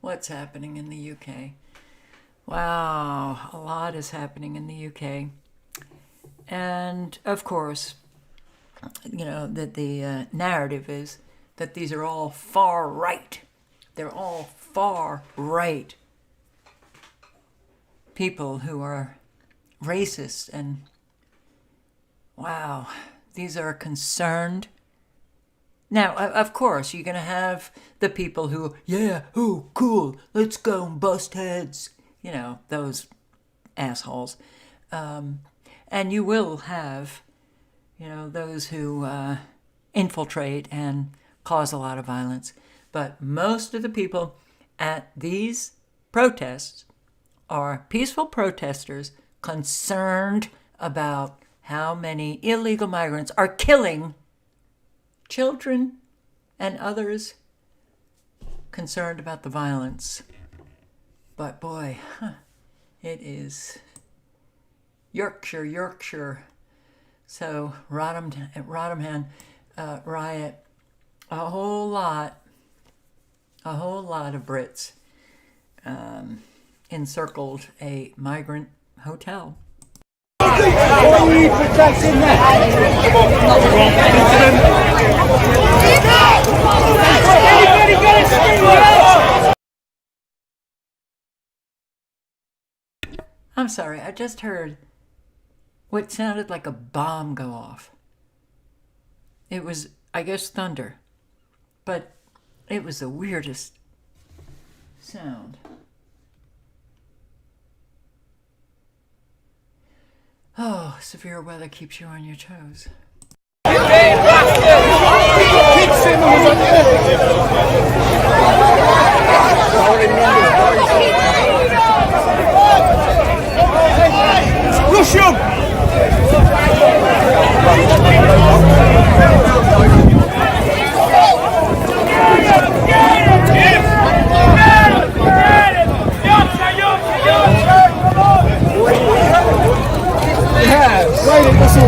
what's happening in the UK? Wow, a lot is happening in the UK. And, of course, you know, that the narrative is that these are all far right. They're all far right people who are racist, and wow, these are concerned Now, of course, you're going to have the people who, yeah, oh, cool, let's go and bust heads. You know, those assholes. And you will have, you know, those who infiltrate and cause a lot of violence. But most of the people at these protests are peaceful protesters concerned about how many illegal migrants are killing children and others, concerned about the violence. But boy, it is Yorkshire. So Rotherham riot, a whole lot of Brits encircled a migrant hotel. I'm sorry, I just heard what sounded like a bomb go off. It was, I guess, thunder, but it was the weirdest sound. Oh, severe weather keeps you on your toes.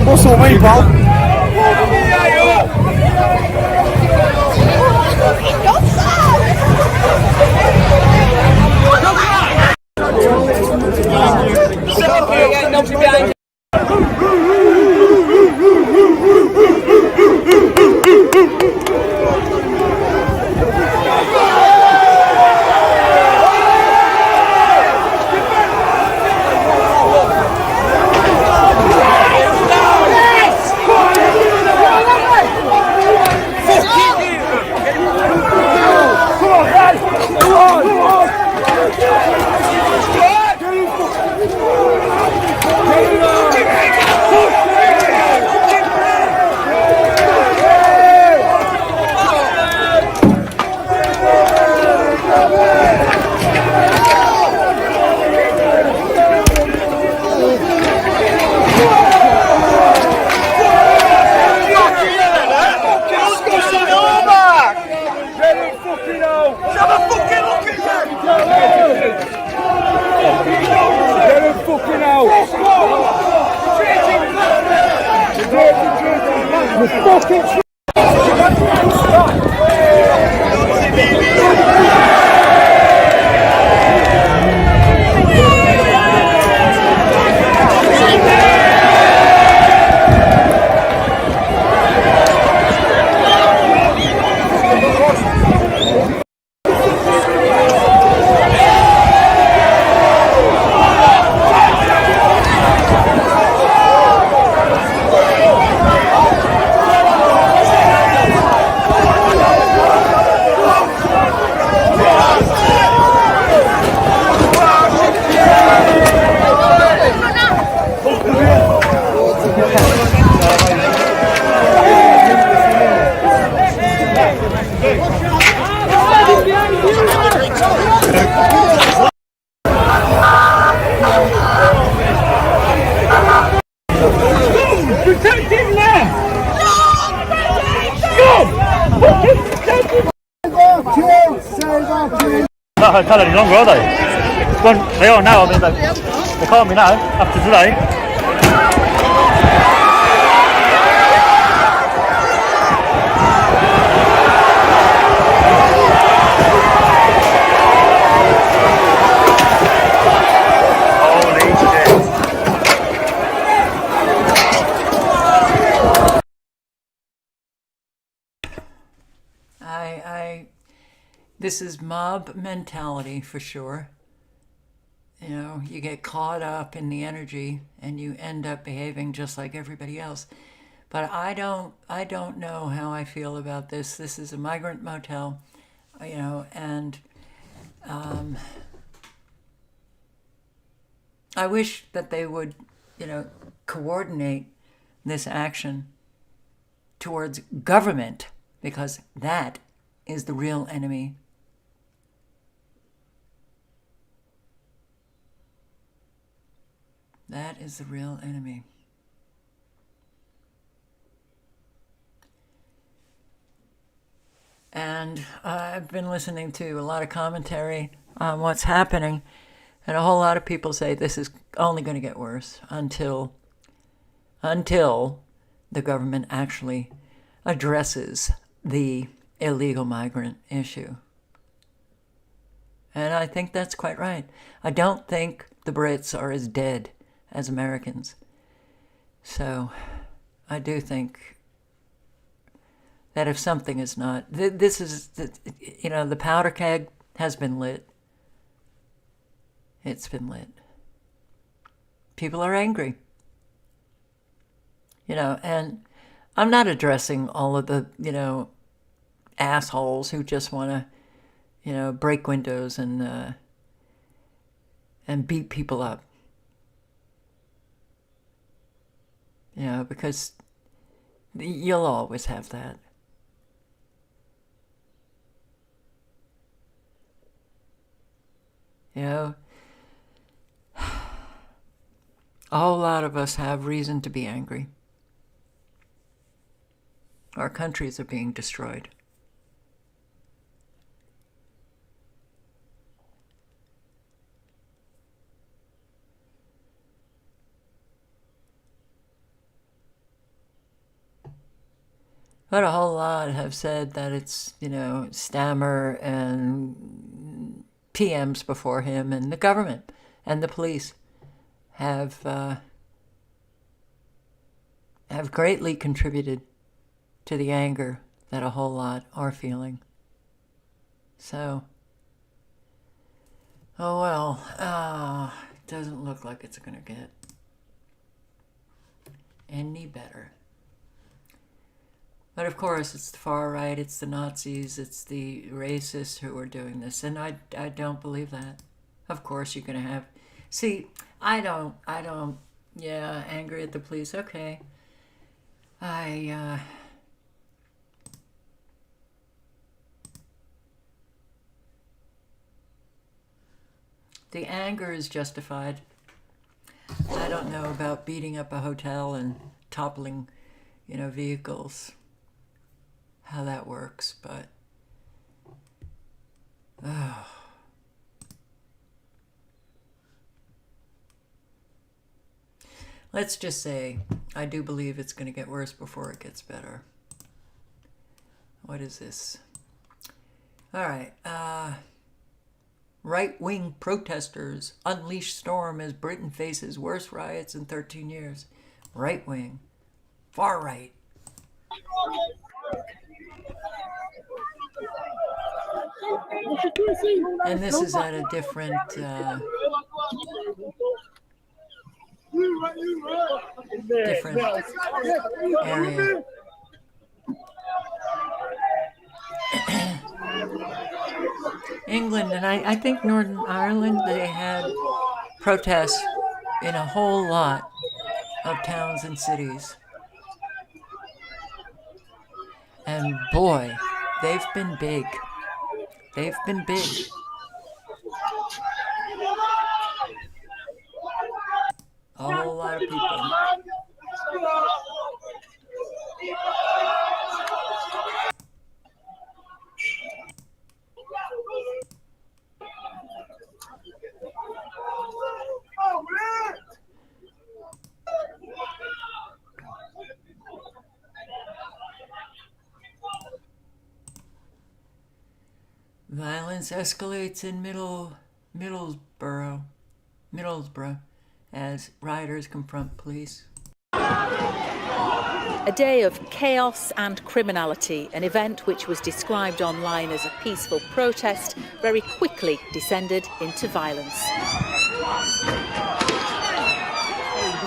What's all me, pal? That hotel is longer, are they? They are now. I mean, they can't be now after today. This is mob mentality for sure. You know, you get caught up in the energy and you end up behaving just like everybody else. But I don't know how I feel about this. This is a migrant motel, you know, and I wish that they would, you know, coordinate this action towards government, because that is the real enemy. That is the real enemy. And I've been listening to a lot of commentary on what's happening, and a whole lot of people say this is only going to get worse until the government actually addresses the illegal migrant issue. And I think that's quite right. I don't think the Brits are as dead as Americans. So I do think that if something is not, this is, you know, the powder keg has been lit. It's been lit. People are angry. You know, and I'm not addressing all of the, you know, assholes who just want to, you know, break windows and beat people up. You know, because you'll always have that. You know, a whole lot of us have reason to be angry. Our countries are being destroyed. But a whole lot have said that it's, you know, Stammer and PMs before him and the government and the police have greatly contributed to the anger that a whole lot are feeling. So, oh well, it doesn't look like it's going to get any better. But of course, it's the far right, it's the Nazis, it's the racists who are doing this, and I don't believe that. Of course, you're going to have... See, I don't... Yeah, angry at the police, okay. The anger is justified. I don't know about beating up a hotel and toppling, you know, vehicles. How that works, but let's just say I do believe it's going to get worse before it gets better. What is this? All right. Right-wing protesters unleash storm as Britain faces worst riots in 13 years. Right-wing. Far right. And this is at a different area. England, and I think Northern Ireland, they had protests in a whole lot of towns and cities. And boy, they've been big. They've been big. A whole lot of people. Violence escalates in Middlesbrough as rioters confront police. A day of chaos and criminality, an event which was described online as a peaceful protest, very quickly descended into violence.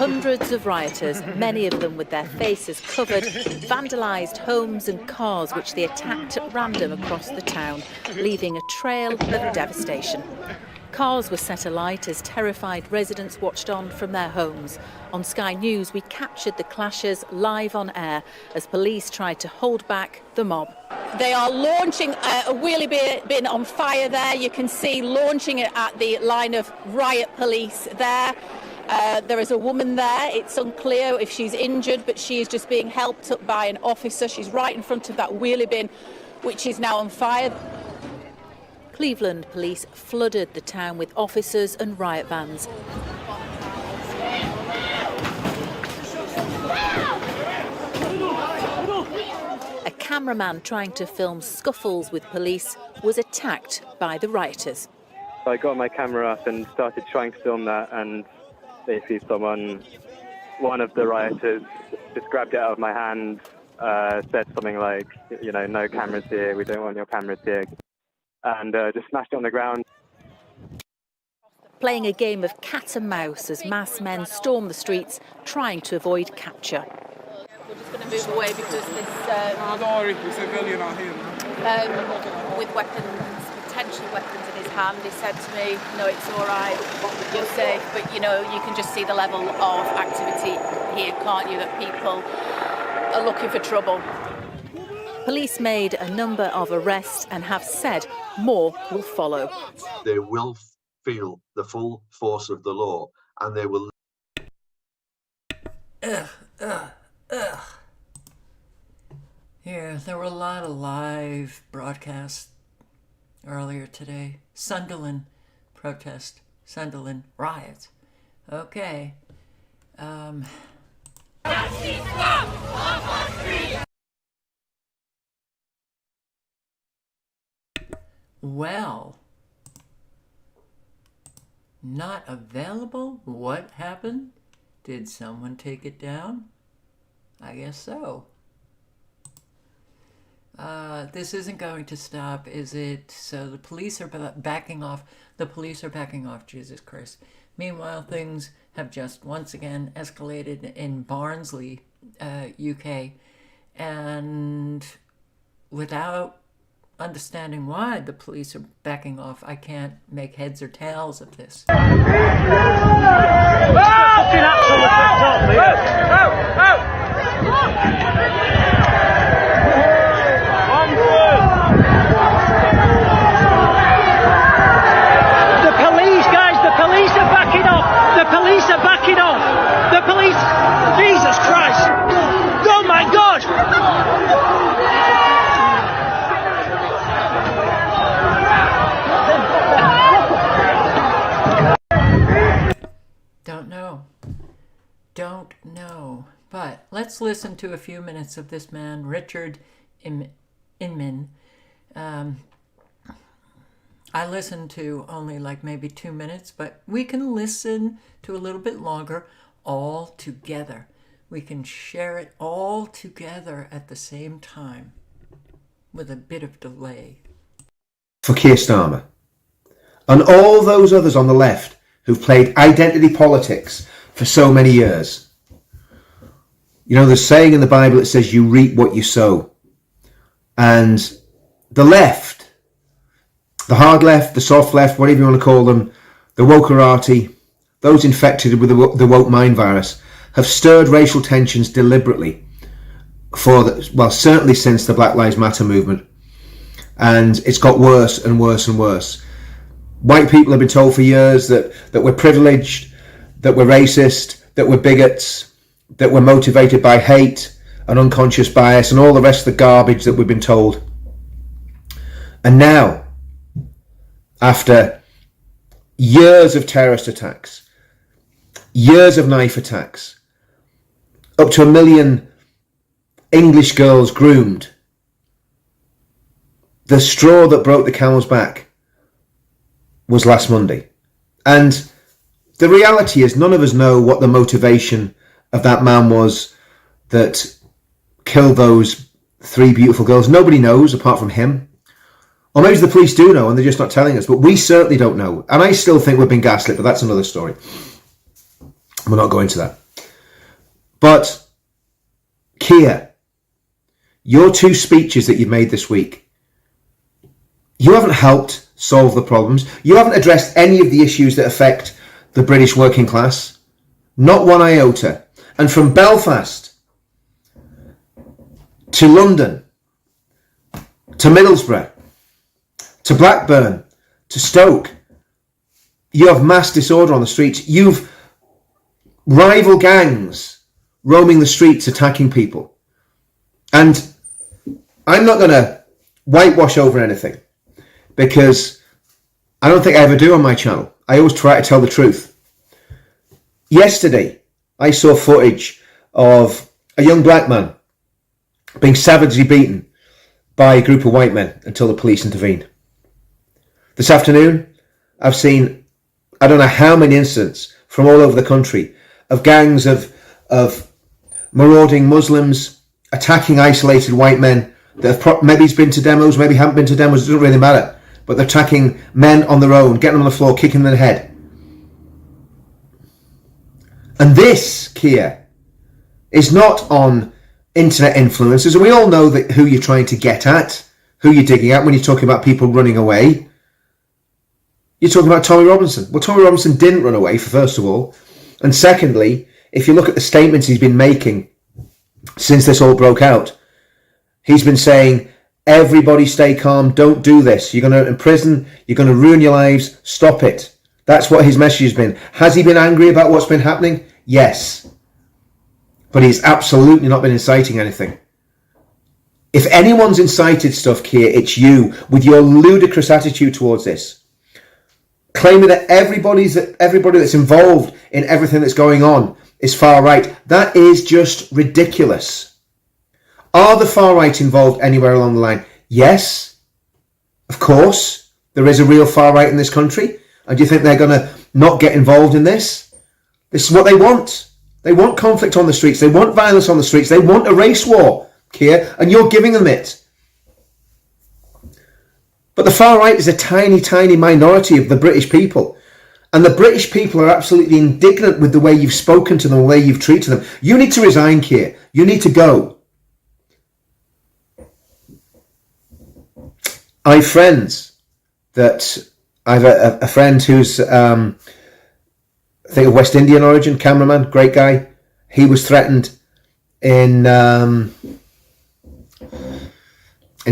Hundreds of rioters, many of them with their faces covered, vandalised homes and cars which they attacked at random across the town, leaving a trail of devastation. Cars were set alight as terrified residents watched on from their homes. On Sky News, we captured the clashes live on air as police tried to hold back the mob. They are launching a wheelie bin on fire there. You can see launching it at the line of riot police there. There is a woman there. It's unclear if she's injured, but she is just being helped up by an officer. She's right in front of that wheelie bin, which is now on fire. Cleveland police flooded the town with officers and riot vans. A cameraman trying to film scuffles with police was attacked by the rioters. I got my camera up and started trying to film that, and basically one of the rioters just grabbed it out of my hand, said something like, you know, no cameras here, we don't want your cameras here, and just smashed it on the ground. Playing a game of cat and mouse as masked men storm the streets trying to avoid capture. We're just going to move away because this... don't worry, we're civilian out here. With weapons, potential weapons in his hand, he said to me, no, it's all right, you're safe, but, you know, you can just see the level of activity here, can't you, that people are looking for trouble. Police made a number of arrests and have said more will follow. They will feel the full force of the law, and they will... Yeah, there were a lot of live broadcasts earlier today. Sunderland protest, Sunderland riots. Okay. Well, not available? What happened? Did someone take it down? I guess so. This isn't going to stop, is it? So the police are backing off. The police are backing off, Jesus Christ. Meanwhile, things have just once again escalated in Barnsley, UK. And without understanding why the police are backing off, I can't make heads or tails of this. The police, guys, the police are backing off. The police are backing off. The police, Jesus Christ. Oh my God. Don't know. But let's listen to a few minutes of this man, Richard Inman. I listened to only like maybe 2 minutes, but we can listen to a little bit longer all together. We can share it all together at the same time with a bit of delay. For Keir Starmer and all those others on the left who've played identity politics for so many years. You know, there's a saying in the Bible that says you reap what you sow. And the left, the hard left, the soft left, whatever you want to call them, the wokerati, those infected with the woke mind virus, have stirred racial tensions deliberately certainly since the Black Lives Matter movement. And it's got worse and worse and worse. White people have been told for years that we're privileged, that we're racist, that we're bigots, that we're motivated by hate and unconscious bias and all the rest of the garbage that we've been told. And now, after years of terrorist attacks, years of knife attacks, up to 1 million English girls groomed, the straw that broke the camel's back was last Monday. And the reality is none of us know what the motivation of that man was that killed those 3 beautiful girls. Nobody knows apart from him. Or maybe the police do know and they're just not telling us, but we certainly don't know. And I still think we've been gaslit, but that's another story. We're not going to that. But Keir, your two speeches that you've made this week, you haven't helped solve the problems. You haven't addressed any of the issues that affect the British working class. Not one iota. And from Belfast to London to Middlesbrough to Blackburn to Stoke, you have mass disorder on the streets. You've rival gangs roaming the streets attacking people. And I'm not going to whitewash over anything, because I don't think I ever do on my channel. I always try to tell the truth. Yesterday, I saw footage of a young black man being savagely beaten by a group of white men until the police intervened. This afternoon, I've seen, I don't know how many incidents from all over the country of gangs of marauding Muslims attacking isolated white men that have maybe he's been to demos, maybe haven't been to demos, it doesn't really matter. But they're attacking men on their own, getting them on the floor, kicking them in the head. And this, Keir, is not on internet influencers. And we all know that who you're trying to get at, who you're digging at when you're talking about people running away. You're talking about Tommy Robinson. Well, Tommy Robinson didn't run away, first of all. And secondly, if you look at the statements he's been making since this all broke out, he's been saying, everybody stay calm, don't do this. You're going to imprison, you're going to ruin your lives, stop it. That's what his message has been. Has he been angry about what's been happening? Yes. But he's absolutely not been inciting anything. If anyone's incited stuff, Keir, it's you, with your ludicrous attitude towards this. Claiming that everybody that's involved in everything that's going on is far right. That is just ridiculous. Are the far right involved anywhere along the line? Yes, of course. There is a real far right in this country. And do you think they're going to not get involved in this? This is what they want. They want conflict on the streets. They want violence on the streets. They want a race war, Keir, and you're giving them it. But the far right is a tiny, tiny minority of the British people. And the British people are absolutely indignant with the way you've spoken to them, the way you've treated them. You need to resign, Keir. You need to go. I have friends that... I have a friend who's, I think, of West Indian origin, cameraman, great guy. He was threatened in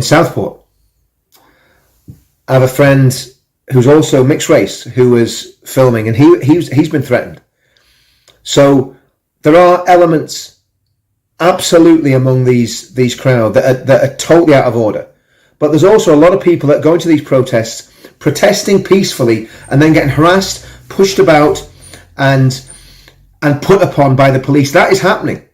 Southport. I have a friend who's also mixed race who was filming, and he's been threatened. So there are elements absolutely among these crowd that are totally out of order. But there's also a lot of people that go into these protests, protesting peacefully, and then getting harassed, pushed about, and put upon by the police. That is happening.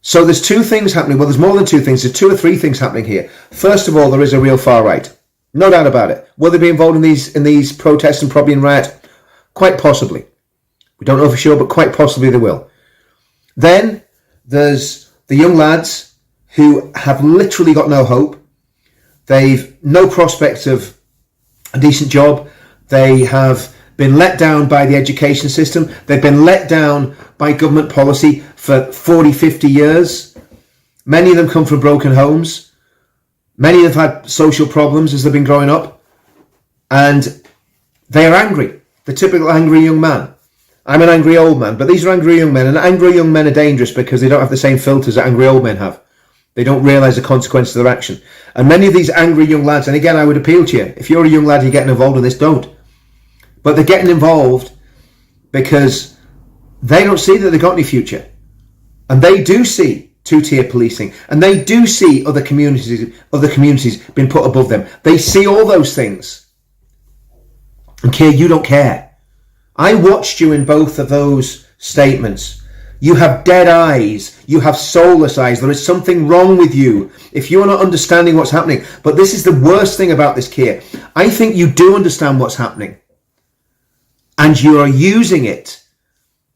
So there's two things happening. Well, there's more than two things. There's two or three things happening here. First of all, there is a real far right. No doubt about it. Will they be involved in these protests and probably in riot? Quite possibly. We don't know for sure, but quite possibly they will. Then there's the young lads who have literally got no hope. They've no prospect of a decent job. They have been let down by the education system. They've been let down by government policy for 40, 50 years. Many of them come from broken homes. Many have had social problems as they've been growing up. And they are angry. The typical angry young man. I'm an angry old man, but these are angry young men. And angry young men are dangerous because they don't have the same filters that angry old men have. They don't realise the consequences of their action. And many of these angry young lads, and again, I would appeal to you, if you're a young lad, you're getting involved in this, don't. But they're getting involved because they don't see that they've got any future. And they do see two-tier policing. And they do see other communities being put above them. They see all those things. And Keir, you don't care. I watched you in both of those statements. You have dead eyes. You have soulless eyes. There is something wrong with you if you are not understanding what's happening. But this is the worst thing about this, Keir. I think you do understand what's happening. And you are using it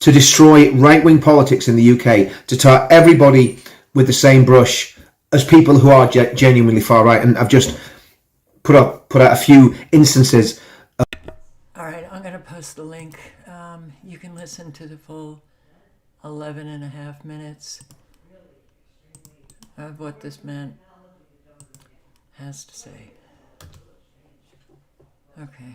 to destroy right-wing politics in the UK, to tar everybody with the same brush as people who are genuinely far right. And I've just put out a few instances. All right, I'm going to post the link. You can listen to the full 11 and a half minutes of what this man has to say. Okay.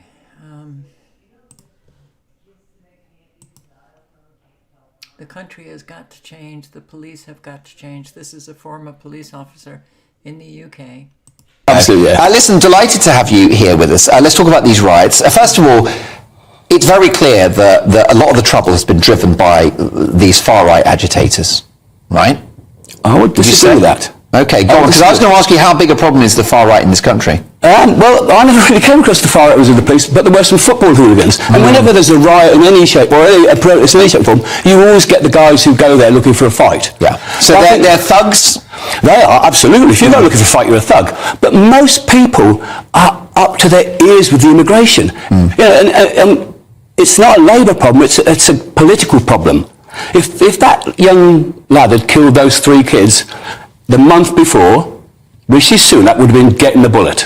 The country has got to change. The police have got to change. This is a former police officer in the UK. Absolutely. Listen, delighted to have you here with us. Let's talk about these riots. First of all, it's very clear that a lot of the trouble has been driven by these far-right agitators, right? I would disagree with that. Okay, go on, because I was going to ask you how big a problem is the far-right in this country? Well, I never really came across the far-righters of the police, but there were some football hooligans. And whenever there's a riot in any shape, or a protest in any shape or form, you always get the guys who go there looking for a fight. Yeah. So they're thugs? They are, absolutely. If you go looking for a fight, you're a thug. But most people are up to their ears with the immigration. You know, and it's not a Labour problem, it's a political problem. If that young lad had killed those 3 kids the month before, Rishi Sunak would have been getting the bullet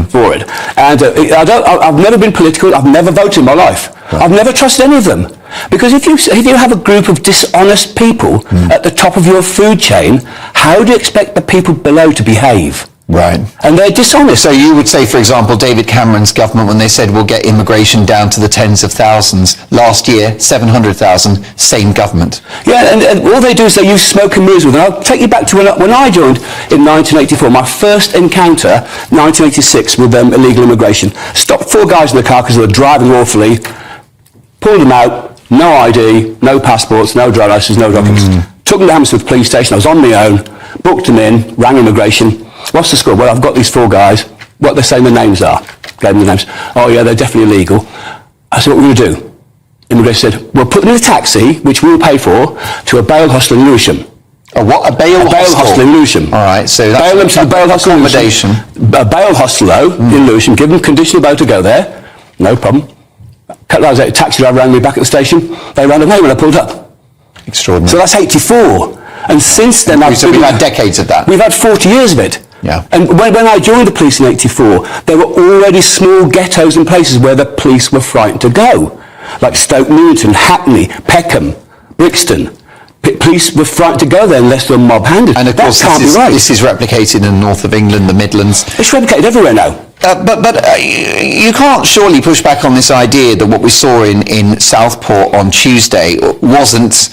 for it. And I've never been political, I've never voted in my life. Right. I've never trusted any of them. Because if you have a group of dishonest people at the top of your food chain, how do you expect the people below to behave? Right. And they're dishonest. So you would say, for example, David Cameron's government, when they said we'll get immigration down to the tens of thousands, last year, 700,000, same government. Yeah, and all they do is they use smoke and mirrors with them. I'll take you back to when I joined in 1984, my first encounter, 1986, with illegal immigration. Stopped 4 guys in the car because they were driving awfully, pulled them out, no ID, no passports, no driver license, no documents. Took them to Hammersmith police station, I was on my own, booked them in, rang immigration. What's the score? Well, I've got these 4 guys. What they're saying the names are. Gave them the names. Oh, yeah, they're definitely illegal. I said, what are we going to do? Immigration said, we'll put them in a taxi, which we'll pay for, to a bail hostel in Lewisham. A what? A bail hostel in Lewisham. All right, so that's bail them to the bail hostel accommodation. A bail hostel, though, in Lewisham. Give them conditional bail to go there. No problem. A couple of hours later, a taxi driver rang me back at the station. They ran away when I pulled up. Extraordinary. So that's 84. And since then, so we've had decades of that. We've had 40 years of it. Yeah. And when I joined the police in 84, there were already small ghettos and places where the police were frightened to go. Like Stoke Newington, Hackney, Peckham, Brixton. Police were frightened to go there unless they were mob-handed. And of course, this is replicated in the north of England, the Midlands. It's replicated everywhere now. But you can't surely push back on this idea that what we saw in Southport on Tuesday wasn't,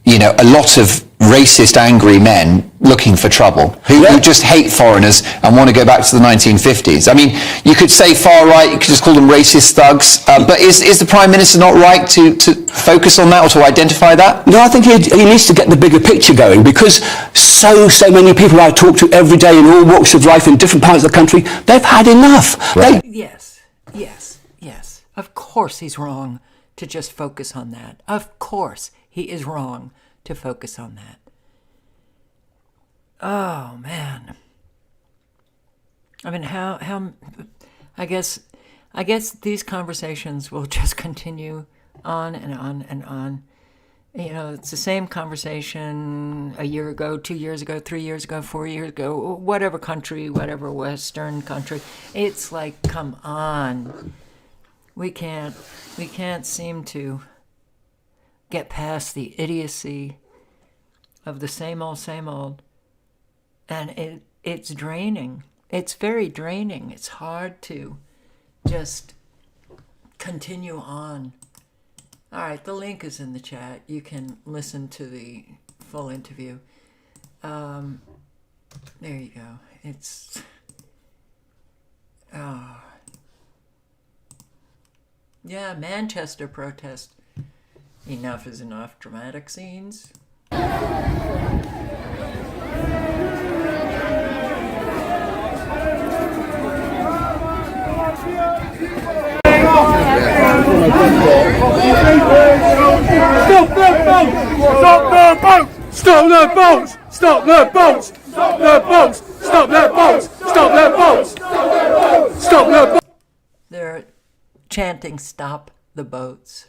you know, a lot of racist, angry men looking for trouble, who just hate foreigners and want to go back to the 1950s. I mean, you could say far right, you could just call them racist thugs, but is the Prime Minister not right to focus on that or to identify that? No, I think he needs to get the bigger picture going, because so many people I talk to every day in all walks of life in different parts of the country, they've had enough. Right. Yes. Of course he's wrong to just focus on that. Of course he is wrong to focus on that. Oh, man. I mean, how I guess these conversations will just continue on and on and on. You know, it's the same conversation a year ago, 2 years ago, 3 years ago, 4 years ago, whatever country, whatever Western country. It's like, come on. We can't seem to get past the idiocy of the same old. And it's draining. It's very draining. It's hard to just continue on. All right, the link is in the chat. You can listen to the full interview. There you go. It's... Yeah, Manchester protest. Enough is enough. Dramatic scenes. Stop their boats! Stop their boats! Stop their boats! Stop their boats! Stop their boats! Stop their boats! Stop their boats! They're chanting, "Stop the boats."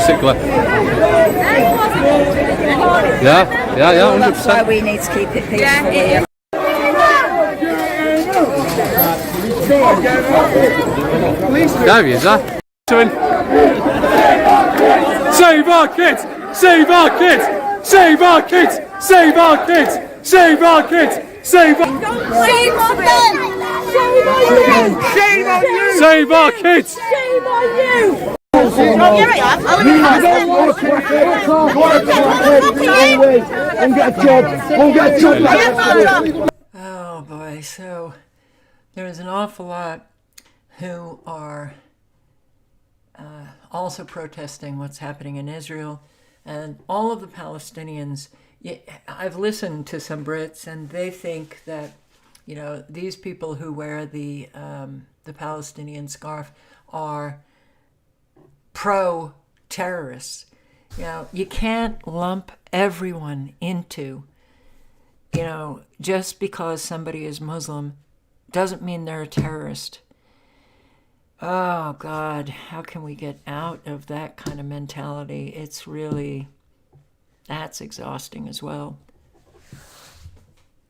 basically. Yeah, 100%. That's why we need to keep it peaceful here. There he is, huh? Save our kids! Save our kids! Save our kids! Save our kids! Save our kids! Save our Shame on them! Shame on you! Shame on you! Save our kids! Shame on you! Oh boy, so there's an awful lot who are also protesting what's happening in Israel, and all of the Palestinians. I've listened to some Brits, and they think that, you know, these people who wear the Palestinian scarf are pro-terrorists. You know, you can't lump everyone into, you know, just because somebody is Muslim doesn't mean they're a terrorist. Oh, God, how can we get out of that kind of mentality? It's really, that's exhausting as well.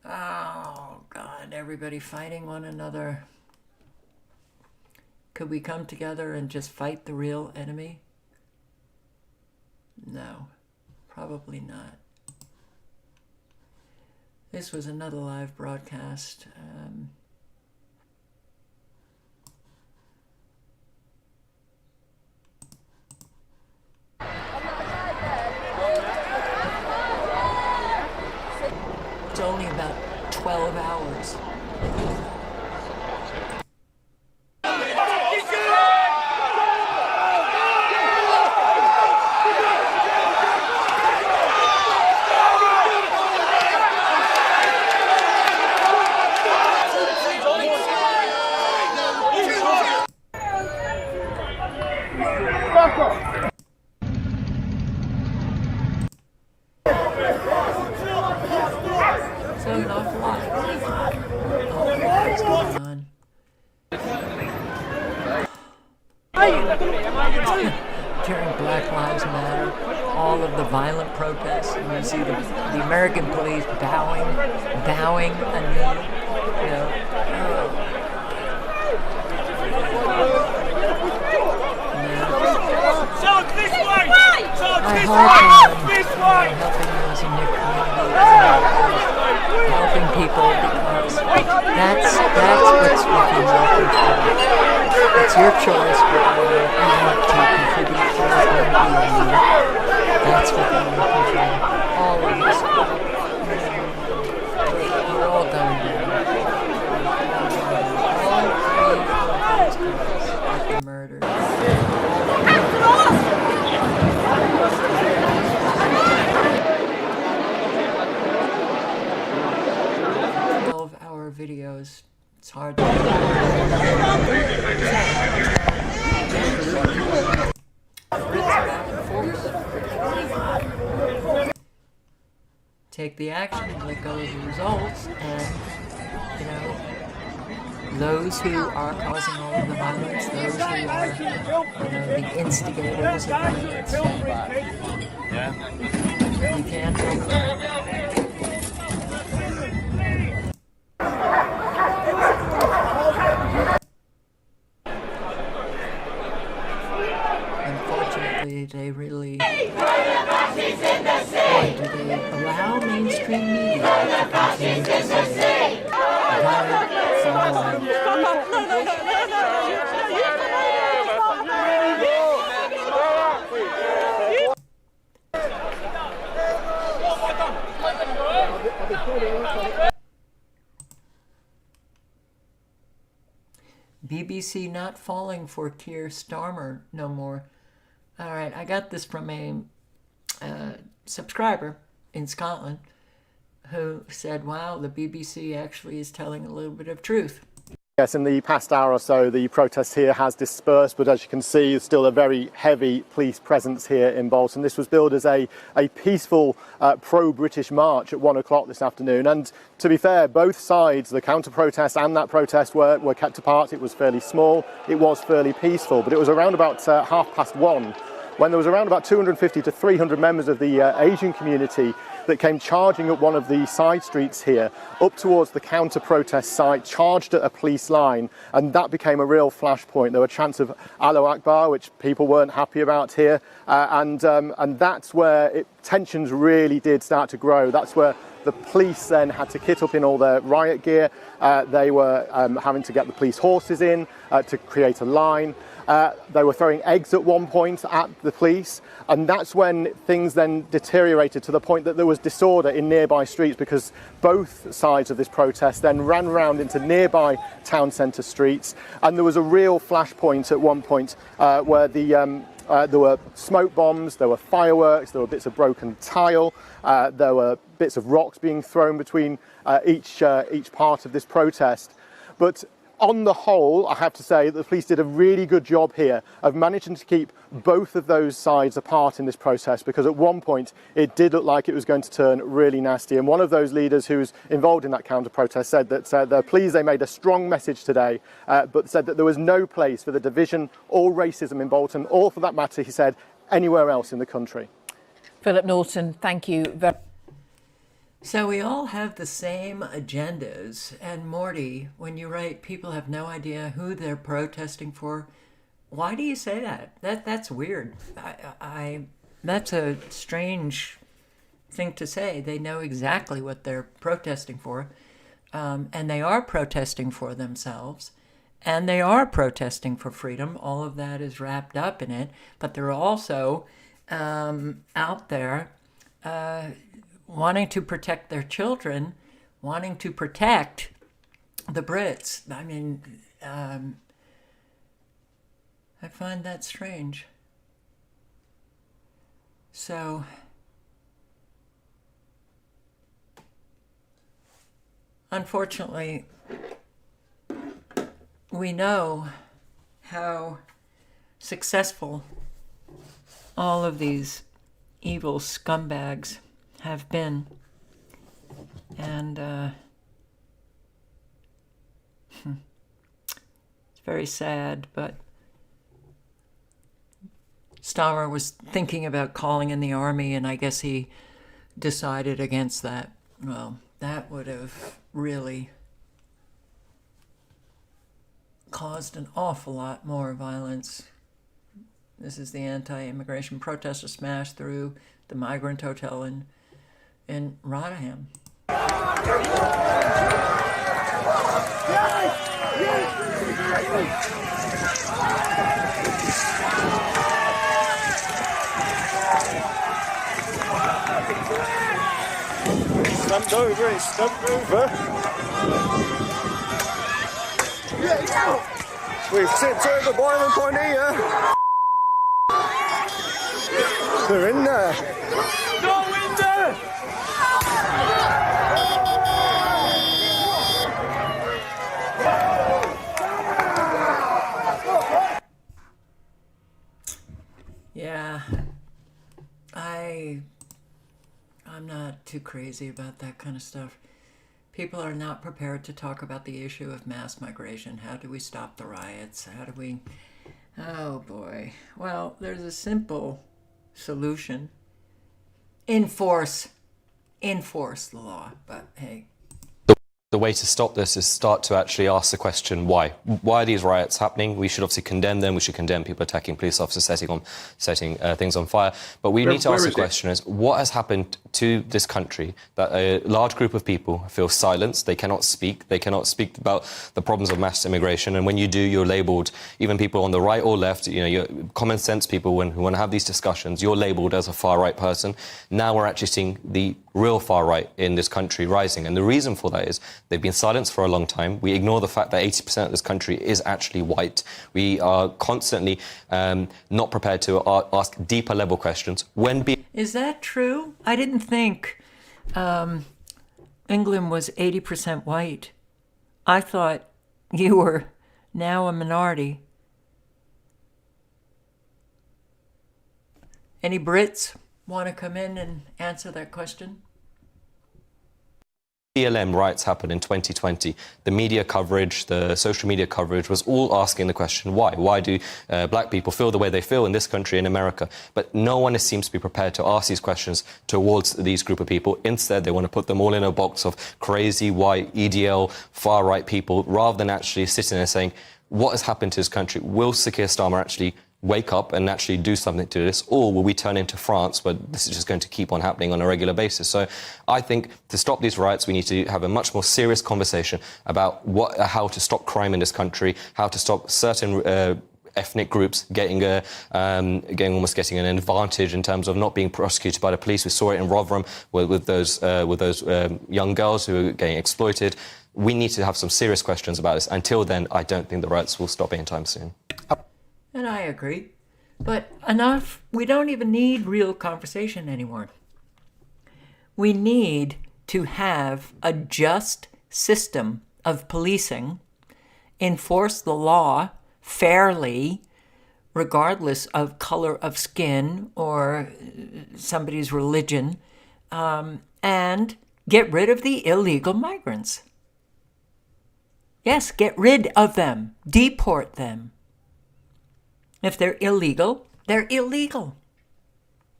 Oh, God, everybody fighting one another. Could we come together and just fight the real enemy? No, probably not. This was another live broadcast. It's only about 12 hours. So an awful lot. What's going on? During Black Lives Matter, all of the violent protests, and you see the American police bowing a knee, you know. I hope helping those in your communities, helping people, because that's what's within your control. It's your choice whether you want to contribute to what's going on in you. That's within your control. All of us. We're all going down. All three of those girls have been murdered. 12-hour videos. It's hard to take the action, let go of the results, and, you know, those who are causing all of the violence, those who are, you know, the instigators of violence, you can't help them. Unfortunately, they really, boy, do they allow mainstream media to continue to say violent following. BBC not falling for Keir Starmer no more. All right, I got this from a subscriber in Scotland who said, wow, the BBC actually is telling a little bit of truth. Yes, in the past hour or so, the protest here has dispersed, but as you can see, there's still a very heavy police presence here in Bolton. This was billed as a peaceful pro-British march at 1 o'clock this afternoon. And to be fair, both sides, the counter-protest and that protest, were kept apart. It was fairly small, it was fairly peaceful, but it was around about 1:30 when there was around about 250 to 300 members of the Asian community that came charging up one of the side streets here, up towards the counter-protest site, charged at a police line, and that became a real flashpoint. There were chants of Allahu Akbar, which people weren't happy about here, and that's where tensions really did start to grow. That's where the police then had to kit up in all their riot gear. They were having to get the police horses in to create a line. They were throwing eggs at one point at the police, and that's when things then deteriorated to the point that there was disorder in nearby streets, because both sides of this protest then ran round into nearby town centre streets, and there was a real flashpoint at one point where there were smoke bombs, there were fireworks, there were bits of broken tile, there were bits of rocks being thrown between each part of this protest. But on the whole, I have to say that the police did a really good job here of managing to keep both of those sides apart in this protest, because at one point it did look like it was going to turn really nasty. And one of those leaders who was involved in that counter-protest said that they're pleased they made a strong message today, but said that there was no place for the division or racism in Bolton, or for that matter, he said, anywhere else in the country. Philip Norton, thank you very much. So we all have the same agendas, and Morty, when you write people have no idea who they're protesting for, why do you say that? That's weird. That's a strange thing to say. They know exactly what they're protesting for, and they are protesting for themselves, and they are protesting for freedom. All of that is wrapped up in it, but they're also out there wanting to protect their children, wanting to protect the Brits. I mean, I find that strange. So, unfortunately, we know how successful all of these evil scumbags have been, and it's very sad, but Stammer was thinking about calling in the army, and I guess he decided against that. Well, that would have really caused an awful lot more violence. This is the anti-immigration protester smash through the migrant hotel in Rotterdam. Stumped over, he's stumped over. We've tipped over boiling point here. They're in there. Go in there! Yeah, I'm not too crazy about that kind of stuff. People are not prepared to talk about the issue of mass migration. How do we stop the riots? How do we... Oh boy. Well, there's a simple solution. Enforce the law. But hey. The way to stop this is start to actually ask the question, why? Why are these riots happening? We should obviously condemn them. We should condemn people attacking police officers, setting things on fire. But we need to ask the question is, what has happened to this country that a large group of people feel silenced? They cannot speak. They cannot speak about the problems of mass immigration. And when you do, you're labelled, even people on the right or left, you know, you're common sense people who want to have these discussions, you're labelled as a far-right person. Now we're actually seeing the real far-right in this country rising. And the reason for that is they've been silenced for a long time. We ignore the fact that 80% of this country is actually white. We are constantly not prepared to ask deeper level questions. Is that true? I didn't think England was 80% white. I thought you were now a minority. Any Brits want to come in and answer that question? BLM riots happened in 2020. The media coverage, the social media coverage was all asking the question, why? Why do black people feel the way they feel in this country, in America? But no one seems to be prepared to ask these questions towards these group of people. Instead, they want to put them all in a box of crazy, white, EDL, far-right people, rather than actually sitting there saying, what has happened to this country? Will Sir Keir Starmer actually wake up and actually do something to this, or will we turn into France where this is just going to keep on happening on a regular basis? So I think to stop these riots, we need to have a much more serious conversation about how to stop crime in this country, how to stop certain ethnic groups getting an advantage in terms of not being prosecuted by the police. We saw it in Rotherham with those young girls who were getting exploited. We need to have some serious questions about this. Until then, I don't think the riots will stop anytime soon. And I agree. But enough. We don't even need real conversation anymore. We need to have a just system of policing, enforce the law fairly, regardless of color of skin or somebody's religion, and get rid of the illegal migrants. Yes, get rid of them. Deport them. If they're illegal, they're illegal.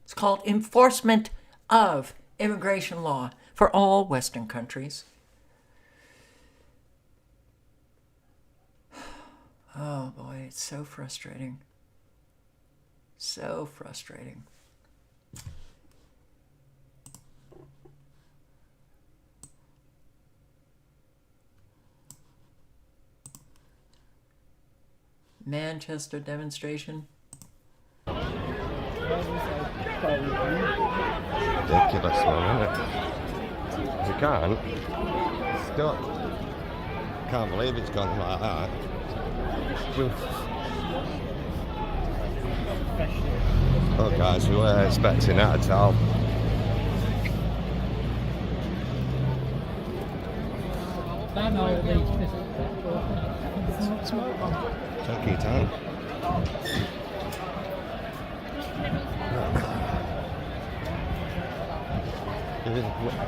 It's called enforcement of immigration law for all Western countries. Oh boy, it's so frustrating. So frustrating. Manchester demonstration. Ridiculous one, isn't it? You can't stop. Can't believe it's gone like that. Oh guys, we weren't expecting that at all. Take your time.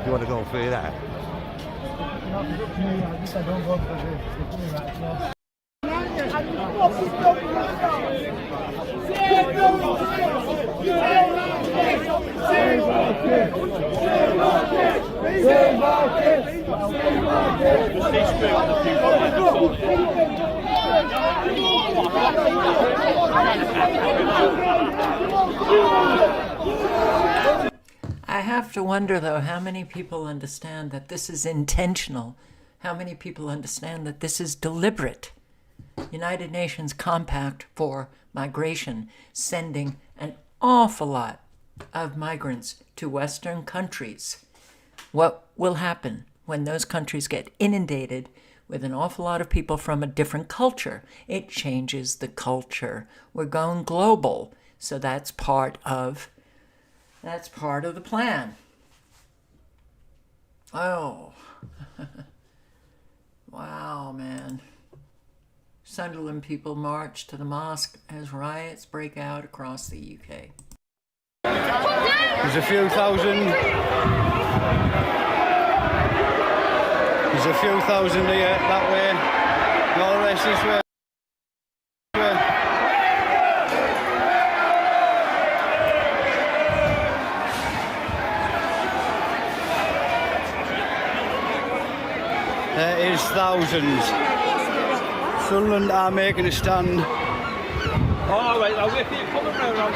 You want to go through that? I have to wonder, though, how many people understand that this is intentional? How many people understand that this is deliberate? United Nations Compact for Migration, sending an awful lot of migrants to Western countries. What will happen when those countries get inundated with an awful lot of people from a different culture? It changes the culture. We're going global, so that's part of the plan. Oh, wow, man. Sunderland people march to the mosque as riots break out across the UK. There's a few thousand here, that way, and all the rest this way. There is thousands. Sunderland are making a stand. All right, I'll wait for you coming round.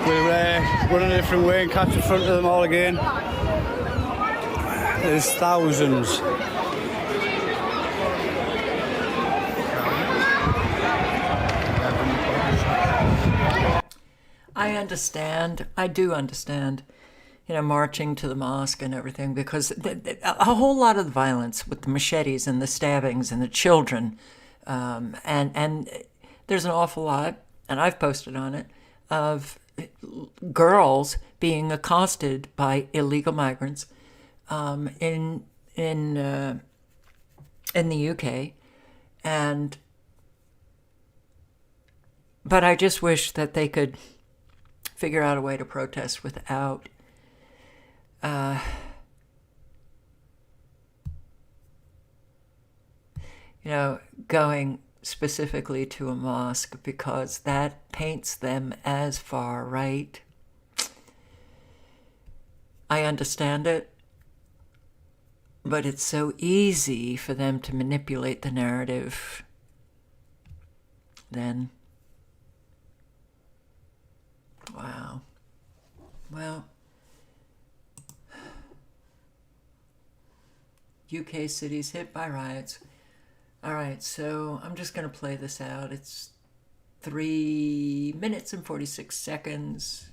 We're running a different way and catch in front of them all again. There's thousands. I understand. I do understand, marching to the mosque and everything, because a whole lot of the violence with the machetes and the stabbings and the children, and there's an awful lot, and I've posted on it, of girls being accosted by illegal migrants in the UK, and But I just wish that they could figure out a way to protest without going specifically to a mosque, because that paints them as far right. I understand it, but it's so easy for them to manipulate the narrative then. Wow. Well, UK cities hit by riots. All right, so I'm just going to play this out. It's 3 minutes and 46 seconds.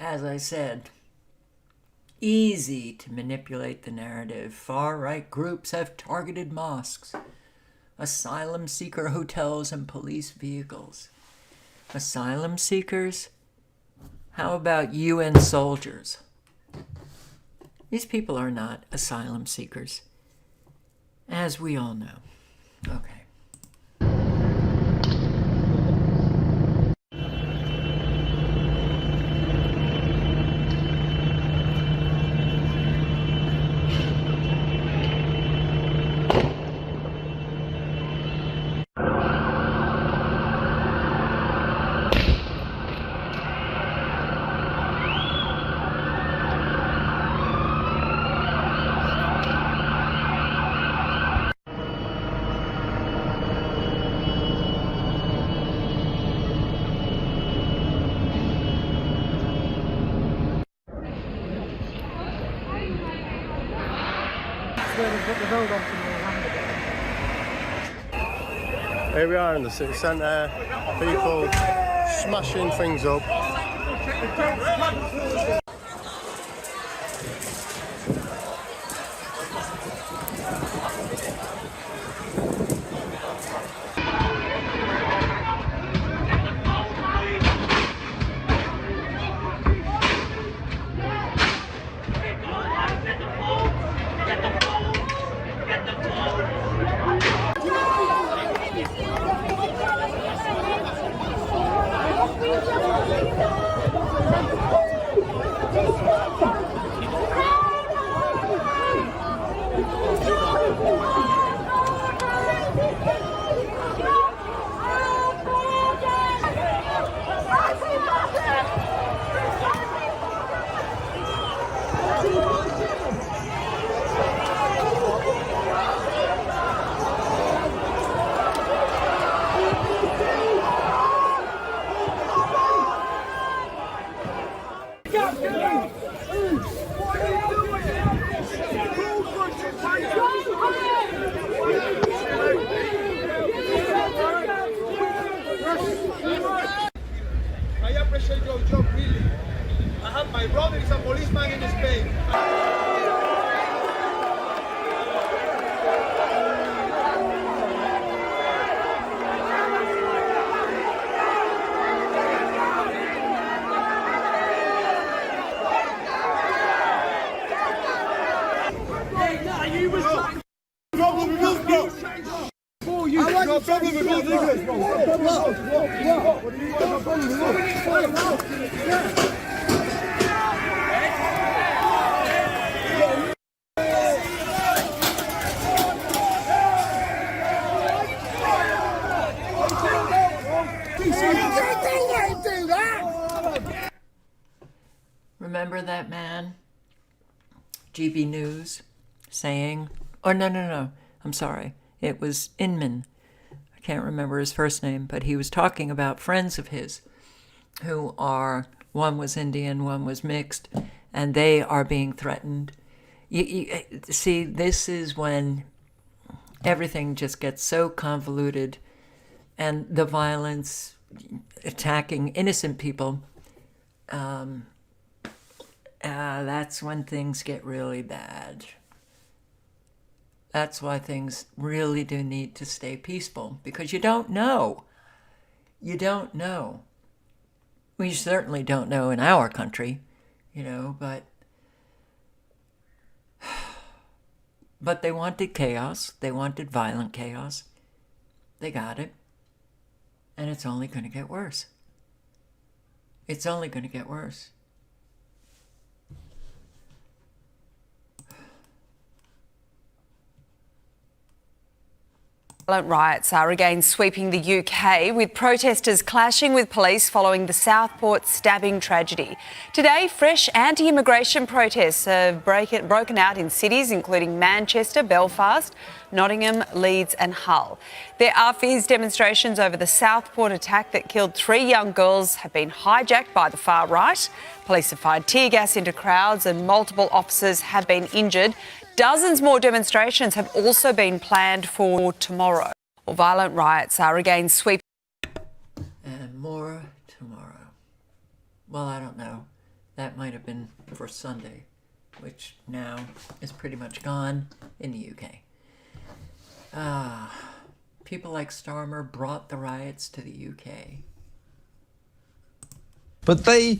As I said, easy to manipulate the narrative. Far-right groups have targeted mosques, asylum seeker hotels, and police vehicles. Asylum seekers? How about UN soldiers? These people are not asylum seekers, as we all know. Okay. Here we are in the city centre, people smashing things up. I appreciate your job, really. I have my brother is a policeman in Spain. Remember that man, GB News, saying, oh, no, I'm sorry, it was Inman. I can't remember his first name, but he was talking about friends of his who are, one was Indian, one was mixed, and they are being threatened. See, this is when everything just gets so convoluted, and the violence attacking innocent people, that's when things get really bad. That's why things really do need to stay peaceful, because you don't know. You don't know. We certainly don't know in our country, but they wanted chaos. They wanted violent chaos. They got it. And it's only going to get worse. It's only going to get worse. Violent riots are again sweeping the UK, with protesters clashing with police following the Southport stabbing tragedy. Today, fresh anti-immigration protests have broken out in cities including Manchester, Belfast, Nottingham, Leeds and Hull. There are fears demonstrations over the Southport attack that killed 3 young girls have been hijacked by the far right. Police have fired tear gas into crowds and multiple officers have been injured. Dozens more demonstrations have also been planned for tomorrow. Violent riots are again sweeping. And more tomorrow. Well, I don't know. That might have been for Sunday, which now is pretty much gone in the UK. People like Starmer brought the riots to the UK. But they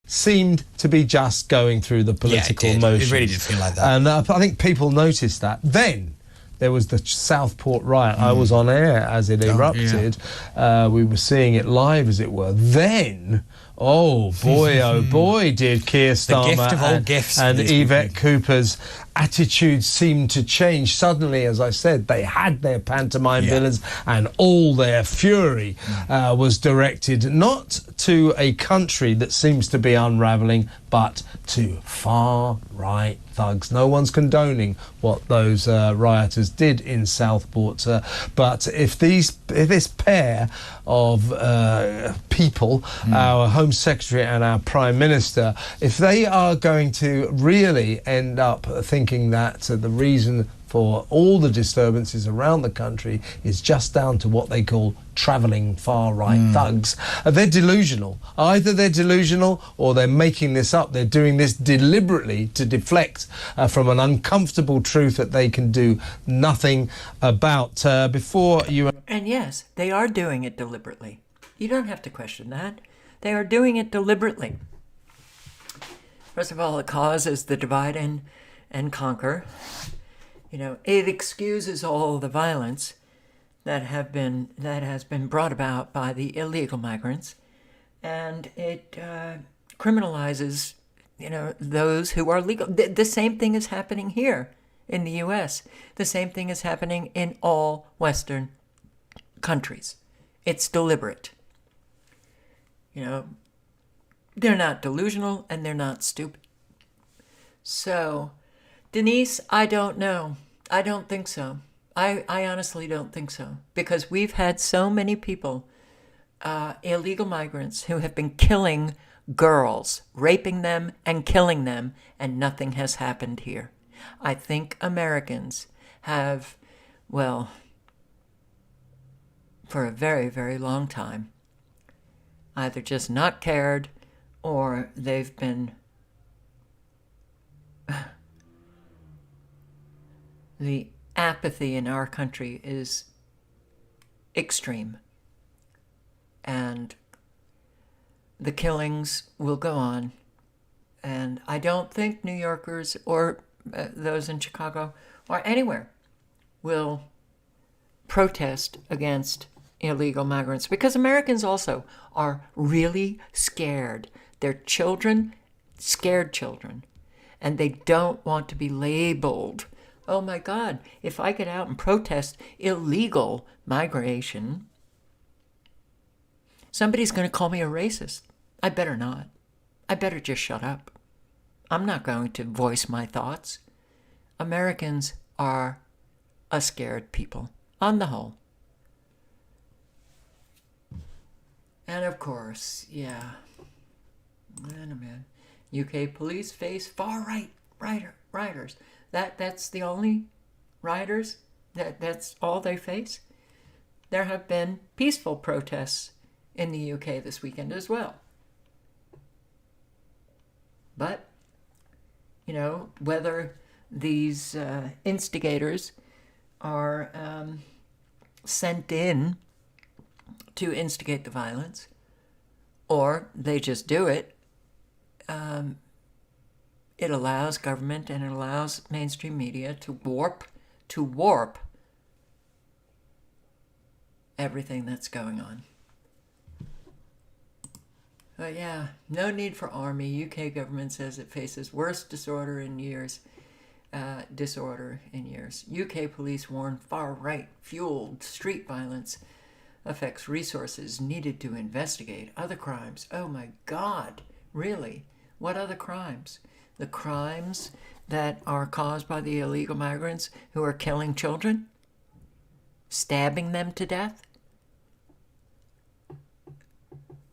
seemed to be just going through the political motions. It really did feel like that. And I think people noticed that. Then there was the Southport riot. I was on air as it erupted. We were seeing it live, as it were. Then, oh boy, did Keir Starmer and Yvette Cooper's attitudes seemed to change. Suddenly, as I said, they had their pantomime villains, and all their fury was directed not to a country that seems to be unravelling, but to far-right thugs. No one's condoning what those rioters did in Southport, but if this pair of people, our Home Secretary and our Prime Minister, if they are going to really end up thinking that the reason for all the disturbances around the country is just down to what they call travelling far-right thugs, they're delusional. Either they're delusional or they're making this up. They're doing this deliberately to deflect from an uncomfortable truth that they can do nothing about. Before you... And yes, they are doing it deliberately. You don't have to question that. They are doing it deliberately. First of all, the cause is the divide and conquer. It excuses all the violence that has been brought about by the illegal migrants, and it criminalizes, those who are legal. The same thing is happening here in the U.S. The same thing is happening in all Western countries. It's deliberate. They're not delusional and they're not stupid. So, Denise, I don't know. I don't think so. I honestly don't think so. Because we've had so many people, illegal migrants, who have been killing girls, raping them and killing them, and nothing has happened here. I think Americans have, well, for a very, very long time, either just not cared or they've been... The apathy in our country is extreme. And the killings will go on. And I don't think New Yorkers or those in Chicago or anywhere will protest against illegal migrants, because Americans also are really scared. They're children, scared children, and they don't want to be labeled. Oh my God, if I get out and protest illegal migration, somebody's going to call me a racist. I better not. I better just shut up. I'm not going to voice my thoughts. Americans are a scared people, on the whole. And of course, yeah. Man. UK police face far-right rioters. That's the only rioters? That's all they face? There have been peaceful protests in the UK this weekend as well. But, you know, whether these instigators are sent in to instigate the violence, or they just do it, it allows government and it allows mainstream media to warp everything that's going on. But yeah, no need for army. UK government says it faces worst disorder in years. UK police warn far-right fueled street violence affects resources needed to investigate other crimes. Oh my God, really? What other crimes? The crimes that are caused by the illegal migrants who are killing children? Stabbing them to death?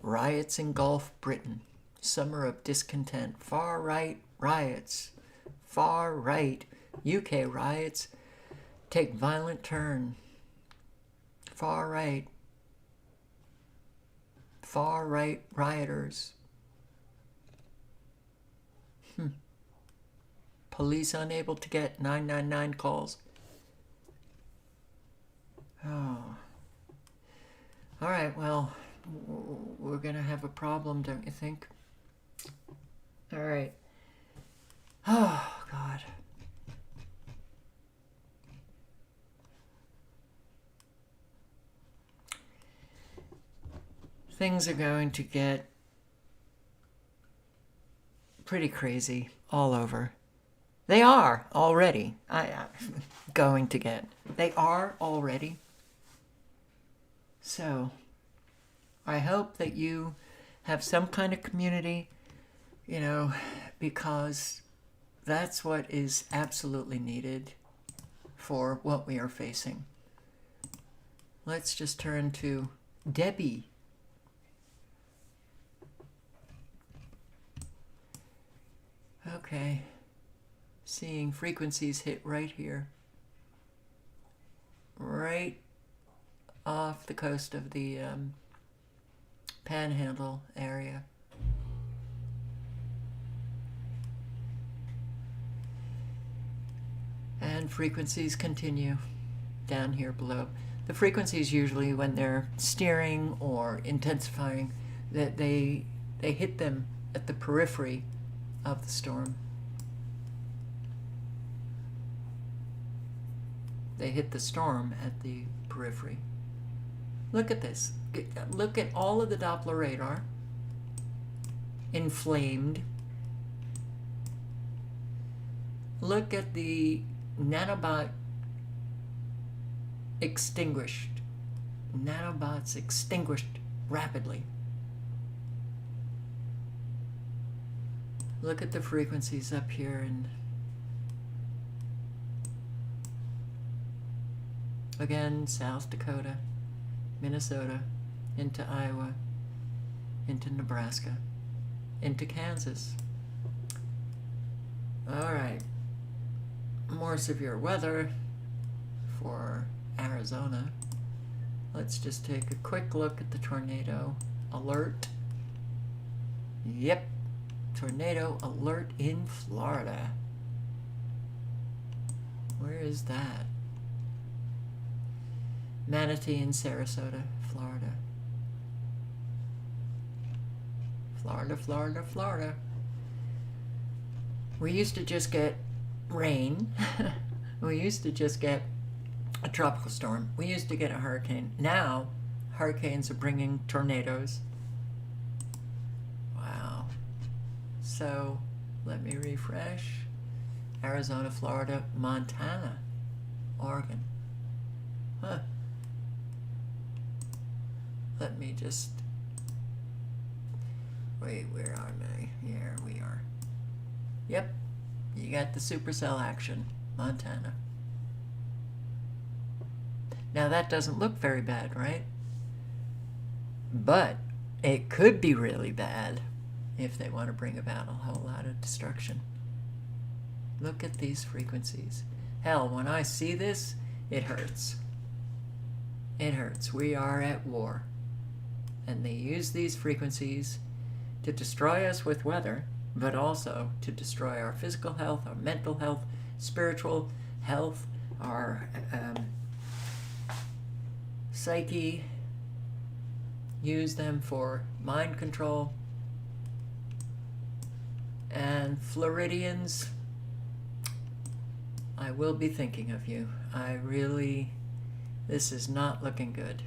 Riots engulf Britain. Summer of discontent. Far-right riots. Far-right UK riots take violent turn. Far-right rioters. Police unable to get 999 calls. Oh. All right, well, we're going to have a problem, don't you think? All right. Oh, God. Things are going to get pretty crazy all over. They are already. Going to get. They are already. So, I hope that you have some kind of community, you know, because that's what is absolutely needed for what we are facing. Let's just turn to Debby. Okay. Seeing frequencies hit right here. Right off the coast of the Panhandle area. And frequencies continue down here below. The frequencies usually, when they're steering or intensifying, that they hit them at the periphery of the storm. They hit the storm at the periphery. Look at this. Look at all of the Doppler radar. Inflamed. Look at the nanobot extinguished. Nanobots extinguished rapidly. Look at the frequencies up here and again, South Dakota, Minnesota, into Iowa, into Nebraska, into Kansas. All right, more severe weather for Arizona. Let's just take a quick look at the tornado alert. Yep, tornado alert in Florida. Where is that? Manatee in Sarasota, Florida. Florida. We used to just get rain. We used to just get a tropical storm. We used to get a hurricane. Now, hurricanes are bringing tornadoes. Wow. So, let me refresh. Arizona, Florida, Montana, Oregon. Huh. Let me just... Wait, where are they? Here we are. Yep, you got the supercell action, Montana. Now that doesn't look very bad, right? But it could be really bad if they want to bring about a whole lot of destruction. Look at these frequencies. Hell, when I see this, it hurts. It hurts. We are at war. And they use these frequencies to destroy us with weather, but also to destroy our physical health, our mental health, spiritual health, our psyche. Use them for mind control. And Floridians, I will be thinking of you. This is not looking good.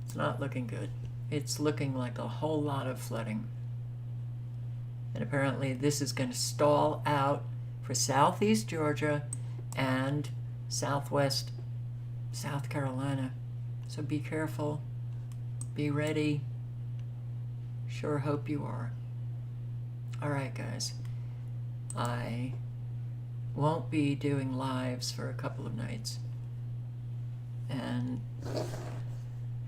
It's not looking good. It's looking like a whole lot of flooding. And apparently this is going to stall out for southeast Georgia and southwest South Carolina. So be careful. Be ready. Sure hope you are. All right, guys. I won't be doing lives for a couple of nights. And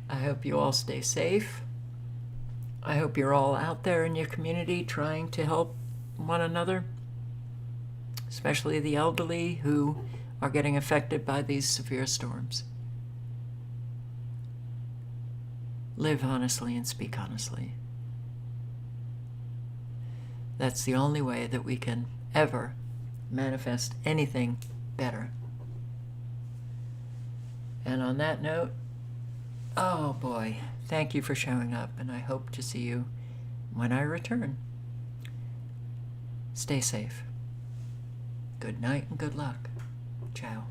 I hope you all stay safe. I hope you're all out there in your community trying to help one another, especially the elderly who are getting affected by these severe storms. Live honestly and speak honestly. That's the only way that we can ever manifest anything better. And on that note, oh boy, thank you for showing up, and I hope to see you when I return. Stay safe. Good night and good luck. Ciao.